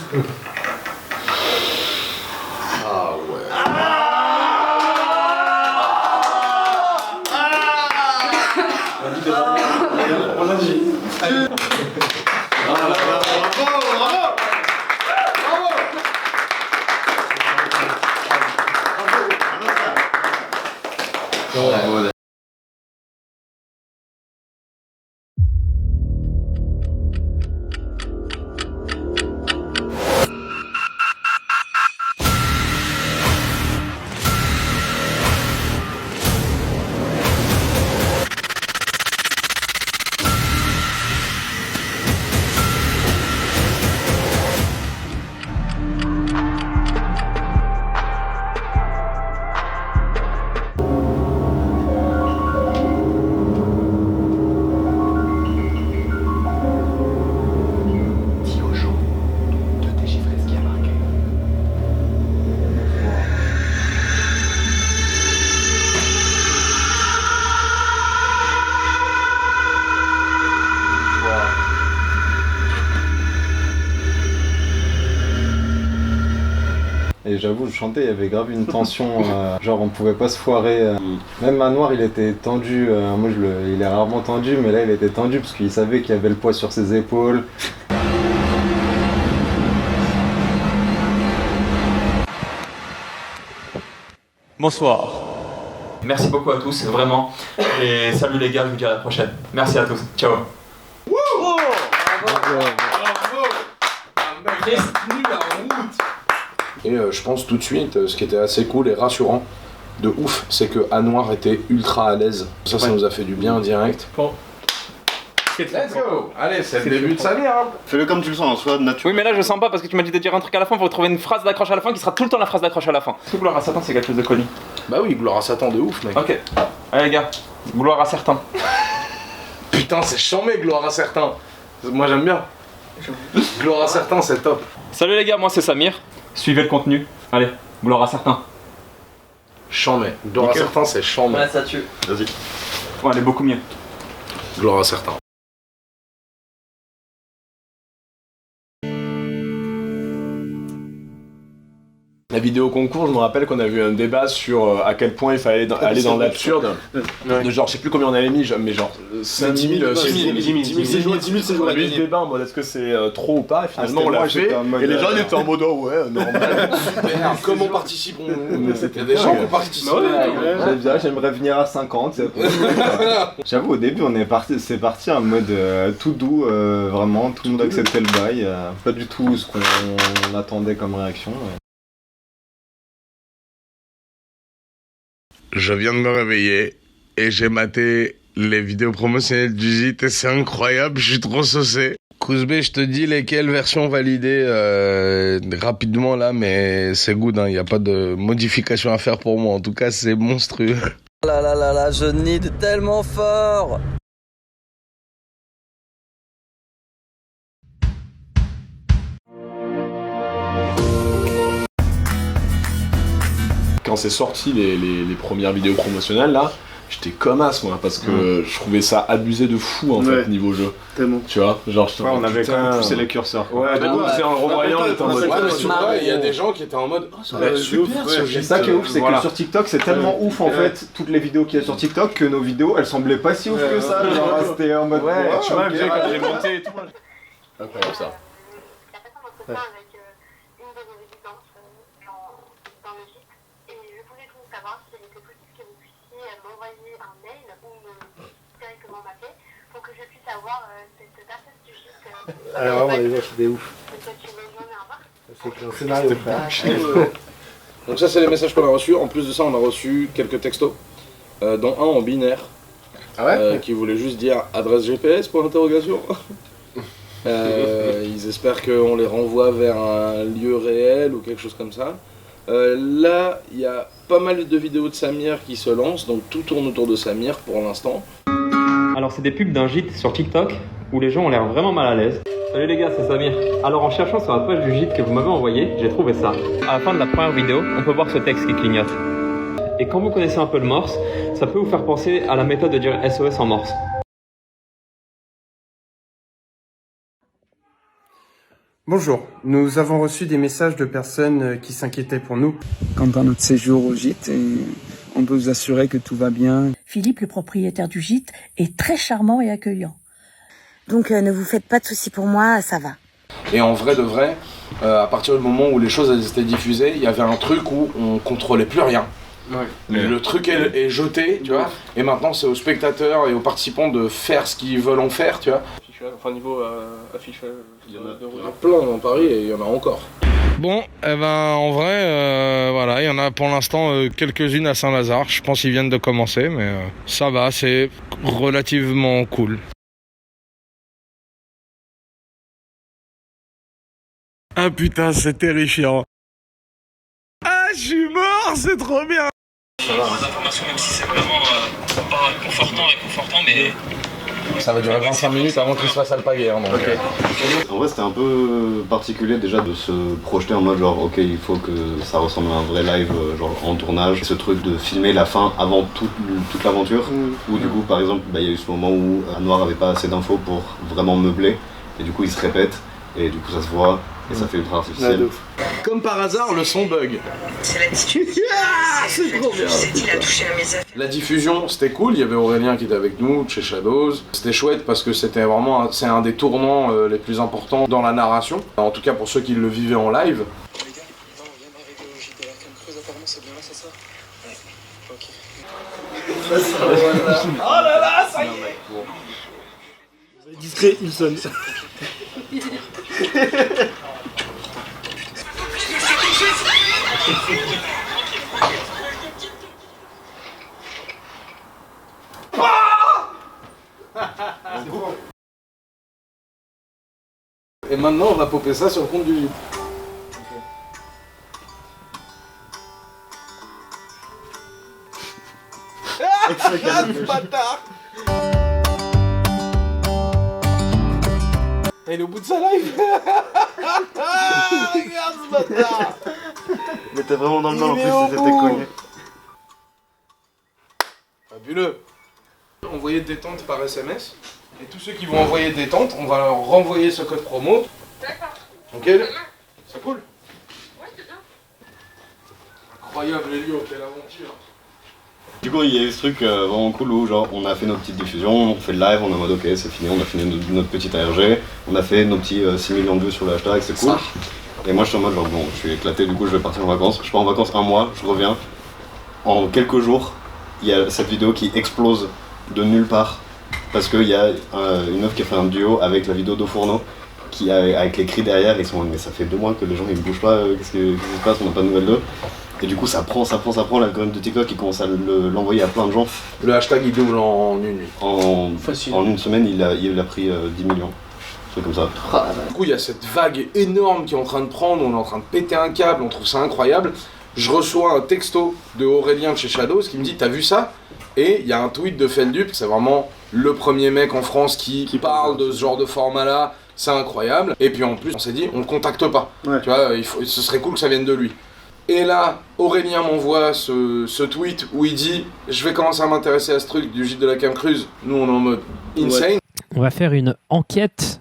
Ah ouais. On l'a dit. Bravo. Et j'avoue, je chantais, il y avait grave une tension, genre on pouvait pas se foirer. Même Anouar, il était tendu, moi il est rarement tendu, mais là il était tendu parce qu'il savait qu'il y avait le poids sur ses épaules. Bonsoir. Merci beaucoup à tous, vraiment. Et salut les gars, je vous dis à la prochaine. Merci à tous. Ciao. Et je pense tout de suite, ce qui était assez cool et rassurant, de ouf, c'est que Anouar était ultra à l'aise. Ça nous a fait du bien direct. Bon. Let's go. Allez, c'est le début de Samir. Hein. Fais-le comme tu le sens, soit naturel. Oui, mais là je sens pas parce que tu m'as dit de dire un truc à la fin, faut trouver une phrase d'accroche à la fin qui sera tout le temps la phrase d'accroche à la fin. Est-ce que gloire à Satan c'est quelque chose de connu? Bah oui, gloire à Satan de ouf, mec. Ok. Allez les gars, gloire à certains. Putain, c'est chambé, gloire à certains. Moi j'aime bien. Gloire à certains, c'est top. Salut les gars, moi c'est Samir. Suivez le contenu. Allez, gloire à certains. Chambé. Gloire à certains, c'est chambé. Ouais, ça tue. Vas-y. Ouais, elle est beaucoup mieux. Gloire à certains. La vidéo concours, je me rappelle qu'on a vu un débat sur à quel point il fallait aller dans l'absurde. De genre, je sais plus combien on avait mis, mais genre 5 000, 10 000 séjours. On a eu ce débat en mode est-ce que c'est trop ou pas, et finalement on l'a fait. Et les gens étaient en mode oh ouais, normal. Super, comment participons-nous? Il y a des gens qui participent. J'aimerais venir à 50. J'avoue, au début, c'est parti en mode tout doux, vraiment, tout le monde acceptait le bail. Pas du tout ce qu'on attendait comme réaction. Je viens de me réveiller et j'ai maté les vidéos promotionnelles du JT et c'est incroyable, je suis trop saucé. Kouzbé, je te dis lesquelles versions validées rapidement là, mais c'est good, il n'y a pas de modification à faire pour moi, en tout cas c'est monstrueux. Là là là là, je need tellement fort. Quand c'est sorti les premières vidéos promotionnelles là, j'étais comme as moi parce que je trouvais ça abusé de fou en fait niveau jeu. Tellement. Tu vois, genre on avait quand même poussé les curseurs. Ouais, c'est en revoyant on était en mode il y a des gens qui étaient en mode oh ça va être super ce jeu. C'est ça qui est ouf, c'est que sur TikTok c'est tellement ouf en fait toutes les vidéos qu'il y a sur TikTok que nos vidéos elles semblaient pas si ouf que ça. Genre c'était en mode tu vois, quand elle est montée et tout. Incroyable ça. Alors vraiment les gens c'est des ouf. C'est que un scénario frère. Donc ça c'est les messages qu'on a reçus. En plus de ça on a reçu quelques textos, dont un en binaire. Ah ouais qui voulait juste dire adresse GPS pour l'interrogation. Ils espèrent qu'on les renvoie vers un lieu réel ou quelque chose comme ça. Là il y a pas mal de vidéos de Samir qui se lancent, donc tout tourne autour de Samir pour l'instant. Alors c'est des pubs d'un gîte sur TikTok où les gens ont l'air vraiment mal à l'aise. Salut les gars, c'est Samir. Alors en cherchant sur la page du gîte que vous m'avez envoyé, j'ai trouvé ça. À la fin de la première vidéo, on peut voir ce texte qui clignote. Et quand vous connaissez un peu le morse, ça peut vous faire penser à la méthode de dire SOS en morse. Bonjour, nous avons reçu des messages de personnes qui s'inquiétaient pour nous. Quant à notre séjour au gîte, on peut vous assurer que tout va bien. Philippe, le propriétaire du gîte, est très charmant et accueillant. Donc ne vous faites pas de soucis pour moi, ça va. Et en vrai de vrai, à partir du moment où les choses elles étaient diffusées, il y avait un truc où on contrôlait plus rien. Ouais. Le truc est jeté, tu vois, et maintenant c'est aux spectateurs et aux participants de faire ce qu'ils veulent en faire, tu vois. Enfin niveau affichage, il y en a plein dans Paris et il y en a encore. Bon, eh ben en vrai, voilà, il y en a pour l'instant quelques-unes à Saint-Lazare. Je pense qu'ils viennent de commencer, mais ça va, c'est relativement cool. Ah putain, c'est terrifiant. Ah, je suis mort, c'est trop bien. Moins d'informations, même si c'est vraiment pas confortant, mais... Ça va durer 25 minutes avant qu'il se fasse alpaguer. Hein, okay. En vrai, c'était un peu particulier déjà de se projeter en mode genre, ok, il faut que ça ressemble à un vrai live, genre en tournage. Ce truc de filmer la fin avant toute l'aventure, où du coup, par exemple, il y a eu ce moment où Anouar avait pas assez d'infos pour vraiment meubler, et du coup, il se répète, et du coup, ça se voit. Et ça fait ultra artificiel. Comme par hasard, le son bug. C'est l'attitude. C'est trop bien. Il a touché à mes affaires. La diffusion, c'était cool. Il y avait Aurélien qui était avec nous, de chez Shadows. C'était chouette parce que c'était vraiment c'est un des tournants les plus importants dans la narration. En tout cas pour ceux qui le vivaient en live. Les gars, non, on vient d'arriver au JT de la Cam Creuse, apparemment c'est bien là, c'est ça? Ouais. Ok. Oh là là, ça y est. Discret, il sonne. Et maintenant on va popper ça sur le compte du JT. Ah, ce bâtard! Il est au bout de sa live. Regarde ce bâtard. Mais t'es vraiment dans le mal en Il est plus, au c'était bout. cogné. Fabuleux. Envoyer des tentes par SMS. Et tous ceux qui vont envoyer des tentes, on va leur renvoyer ce code promo. D'accord. Ok? C'est cool. Ouais, c'est bien. Incroyable Elio, quelle aventure. Du coup, il y a eu ce truc vraiment cool où genre on a fait nos petites diffusions, on fait le live, on est en mode ok c'est fini, on a fini notre petite ARG, on a fait nos petits 6 millions de vues sur le hashtag, c'est cool. Et moi je suis en mode genre bon, je suis éclaté, du coup je vais partir en vacances. Je pars en vacances un mois, je reviens. En quelques jours, il y a cette vidéo qui explose de nulle part parce qu'il y a une meuf qui a fait un duo avec la vidéo d'Ofourneau qui avec les cris derrière, ils sont en mode mais ça fait 2 mois que les gens ils bougent pas, qu'est-ce qui se passe, on n'a pas de nouvelles d'eux. Et du coup ça prend, l'algorithme de TikTok qui commence à l'envoyer à plein de gens. Le hashtag il double en une nuit. En une semaine il a pris 10 millions, un truc comme ça. Du coup il y a cette vague énorme qui est en train de prendre, on est en train de péter un câble, on trouve ça incroyable. Je reçois un texto de Aurélien de chez Shadows qui me dit t'as vu ça? Et il y a un tweet de Feldup, c'est vraiment le premier mec en France qui parle de ce genre de format là, c'est incroyable. Et puis en plus on s'est dit on le contacte pas, tu vois, ce serait cool que ça vienne de lui. Et là, Aurélien m'envoie ce tweet où il dit « Je vais commencer à m'intéresser à ce truc du gîte de la Cam Creuse ». Nous, on est en mode insane. On va faire une enquête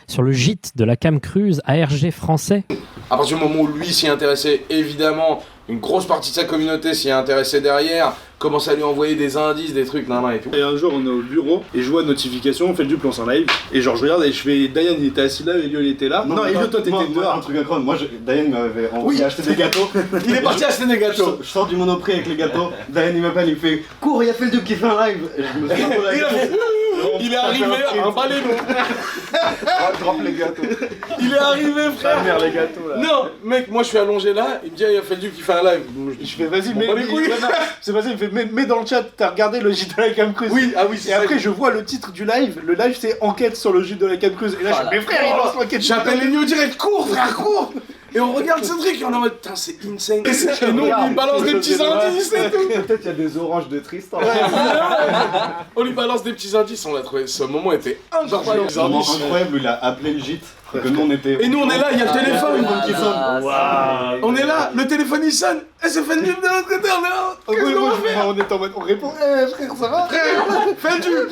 sur le gîte de la Cam Creuse ARG français. À partir du moment où lui s'y intéressait, évidemment, une grosse partie de sa communauté s'y est intéressée derrière, commence à lui envoyer des indices, des trucs, et tout. Et un jour, on est au bureau, et je vois une notification, on fait du plan en live, et genre je regarde et je fais, Diane il était assis là, Elio il était là. Non, Elio toi t'étais dehors. Un truc incroyable, moi Diane m'avait envoyé acheter des gâteaux. Il est parti acheter des gâteaux. Je sors du Monoprix avec les gâteaux, Diane il m'appelle, il fait « Cours, il y a Feldup qui fait un live !» Et je me suis Il est arrivé, un baléno. Drop les gâteaux. Il est arrivé, frère. Merde les gâteaux là. Non, mec, moi je suis allongé là, il me dit il y a Feldup qui fait un live. Je fais vas-y, c'est vas-y, il me fait mets dans le chat, t'as regardé le gîte de la Cam Creuse. Oui, ah oui, c'est Et ça. après je vois le titre du live, le live c'est enquête sur le gîte de la Cam Creuse. Et là je fais mais frère, il lance l'enquête. J'appelle Elio direct, cours frère, cours. Et on regarde ce truc et on est en mode putain c'est insane. Et nous on lui balance des petits indices et tout. Peut-être il y a des oranges de Tristan. On lui balance des petits indices, on l'a trouvé. Ce moment était incroyable. C'est vraiment incroyable, il a appelé le gîte. Que nous on était. Et nous on est là, il y a le téléphone qui sonne. Waouh. On est là, le téléphone il sonne. Et c'est Feldup de l'autre côté, on est là. Qu'est-ce qu'on va faire? On est en mode, on répond, frère ça va? Feldup.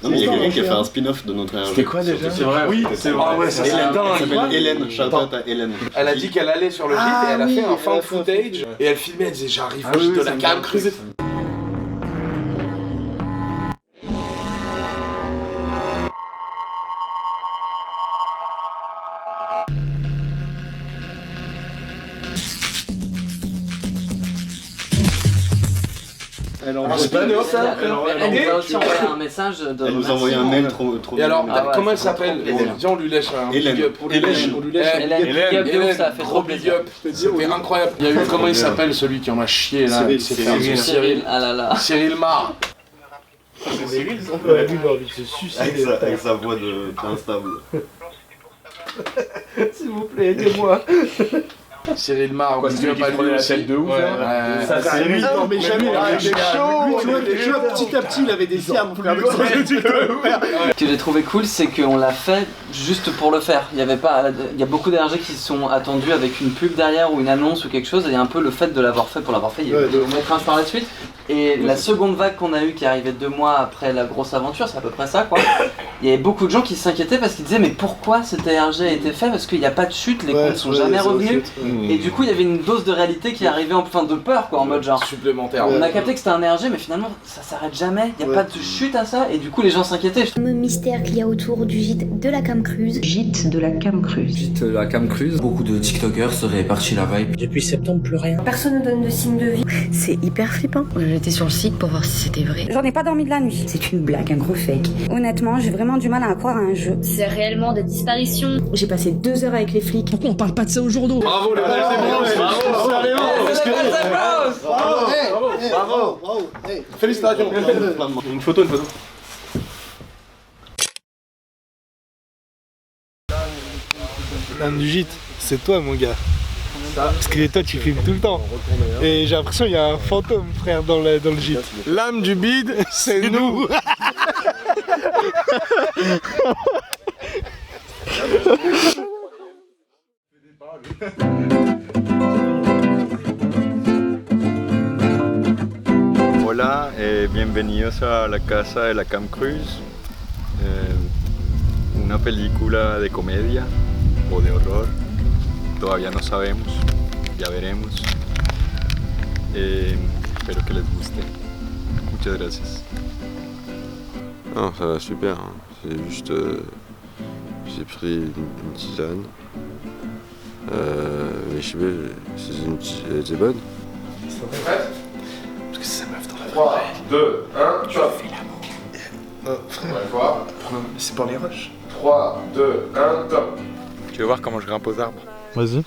Non mais il y a quelqu'un qui a fait un spin-off de notre ARG. C'était quoi déjà? C'est vrai. Oui, c'est vrai. Ah ouais, c'est ça. Elle s'appelle Hélène, shout out à Hélène. Elle a dit qu'elle allait sur le gîte et elle a fait un fan footage. Et elle filmait, elle disait j'arrive au gîte de la Cam Creuse. Elle Ah, j'ai pas vu ça. Elle nous a aussi envoyé un message de Elle nous a envoyé un mail trop Et alors, Ah ouais, comment elle c'est s'appelle? Hélène. Viens, on lui lèche un Hélène. big up. On lui lèche. Hélène, big up de ouf, ça a fait gros trop big plaisir. up. C'était incroyable. Il y a eu, comment il s'appelle celui qui en a chié là? Cyril, ah là là. Cyril Mar. C'est Cyril ça? Ouais, lui il a envie de se suicider. Avec sa voix de instable. S'il vous plaît, aidez-moi. Cyril Mar, Quoi, celui qui prenait la tête de ouf, hein. Ça c'est lui, non mais jamais, il était chaud. Lui, tu vois, petit à petit, il avait des cernes pour faire des trucs. Ce que j'ai trouvé cool, c'est qu'on l'a fait juste pour le faire. Il y a beaucoup d'ARG qui sont attendus avec une pub derrière ou une annonce ou quelque chose, et un peu le fait de l'avoir fait pour l'avoir fait. On mettra un par la suite. Et la seconde vague qu'on a eue qui est arrivée 2 mois après la grosse aventure, c'est à peu près ça quoi. Il y avait beaucoup de gens qui s'inquiétaient parce qu'ils disaient mais pourquoi cet ARG a été fait, parce qu'il n'y a pas de chute, les comptes sont jamais revenus. Et du coup il y avait une dose de réalité qui arrivait en fin de peur quoi, en mode genre supplémentaire. On a capté que c'était un ARG mais finalement ça s'arrête jamais, il n'y a pas de chute à ça et du coup les gens s'inquiétaient. Le mystère qu'il y a autour du gîte de la Cam Cruz. Gîte de la Cam Cruz. Gîte de la Cam Cruz. Beaucoup de TikTokers seraient partis là-bas. Depuis septembre, plus rien. Personne ne donne de signe de vie. C'est hyper flippant. J'étais sur le site pour voir si c'était vrai. J'en ai pas dormi de la nuit. C'est une blague, un gros fake. Honnêtement, j'ai vraiment du mal à croire à un jeu. C'est réellement des disparitions. J'ai passé 2 heures avec les flics. Pourquoi on parle pas de ça au jour d'eau? Bravo les gars, Bravo. Félicitations. Une photo. L'âme du gîte, c'est toi mon gars. Parce que toi tu filmes tout le temps. Et j'ai l'impression qu'il y a un fantôme frère dans le gîte. L'âme du bide, c'est nous. Hola, bienvenidos a la casa de la Cam Cruz, una película de comedia o de horror, todavía no sabemos, ya veremos, espero que les guste, muchas gracias. Non, ça va super, hein. C'est juste, j'ai pris une tisane, mais je sais pas, elle était bonne. T'es prête? Parce que c'est sa meuf dans la 3, 2, 1, tu as fait l'amour. Frère. C'est pour les rushs. 3, 2, 1, top. Tu veux voir comment je grimpe aux arbres? Vas-y.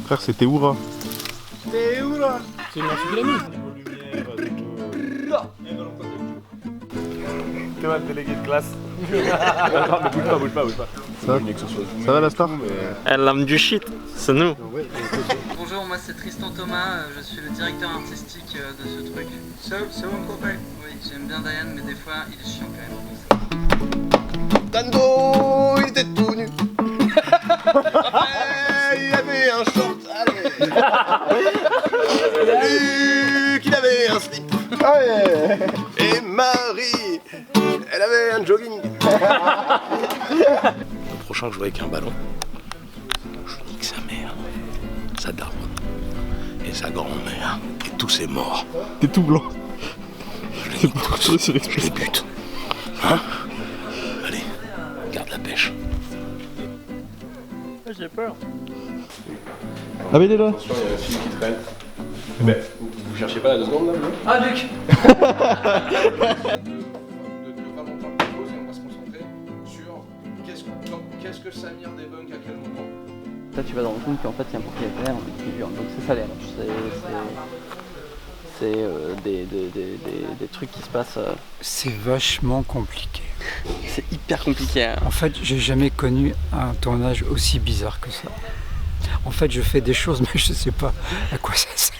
Frère, c'était Oura. C'est Oura. C'est une marche de la mise. T'es mal délégué de classe. Bouge pas. Ça va la star? L'âme du shit, c'est nous. Bonjour, moi c'est Tristan Thomas, je suis le directeur artistique de ce truc. C'est mon copain. Oui, j'aime bien Diane, mais des fois il est chiant quand même. Tando, il était tout nu. Il avait un short, allez. Luc, il avait un slip. Et Marie, elle avait un jogging. Le prochain, je jouerai avec un ballon. Je nique sa mère, sa daronne, et sa grand-mère, et tous ses morts. T'es tout blanc. Je les bute. Hein? Allez, garde la pêche. J'ai peur. Ah mais il est là. Attention, il y a la fille qui traîne. Mais vous cherchez pas la 2 secondes là? Ah Luc. Qu'est-ce que Samir débunk à quel moment? Là tu vas dans le compte qu'en fait il y a un propriétaire qui vient, donc c'est ça les rushs, c'est des trucs qui se passent. C'est vachement compliqué. C'est hyper compliqué. Hein. En fait, j'ai jamais connu un tournage aussi bizarre que ça. En fait, je fais des choses, mais je sais pas à quoi ça sert.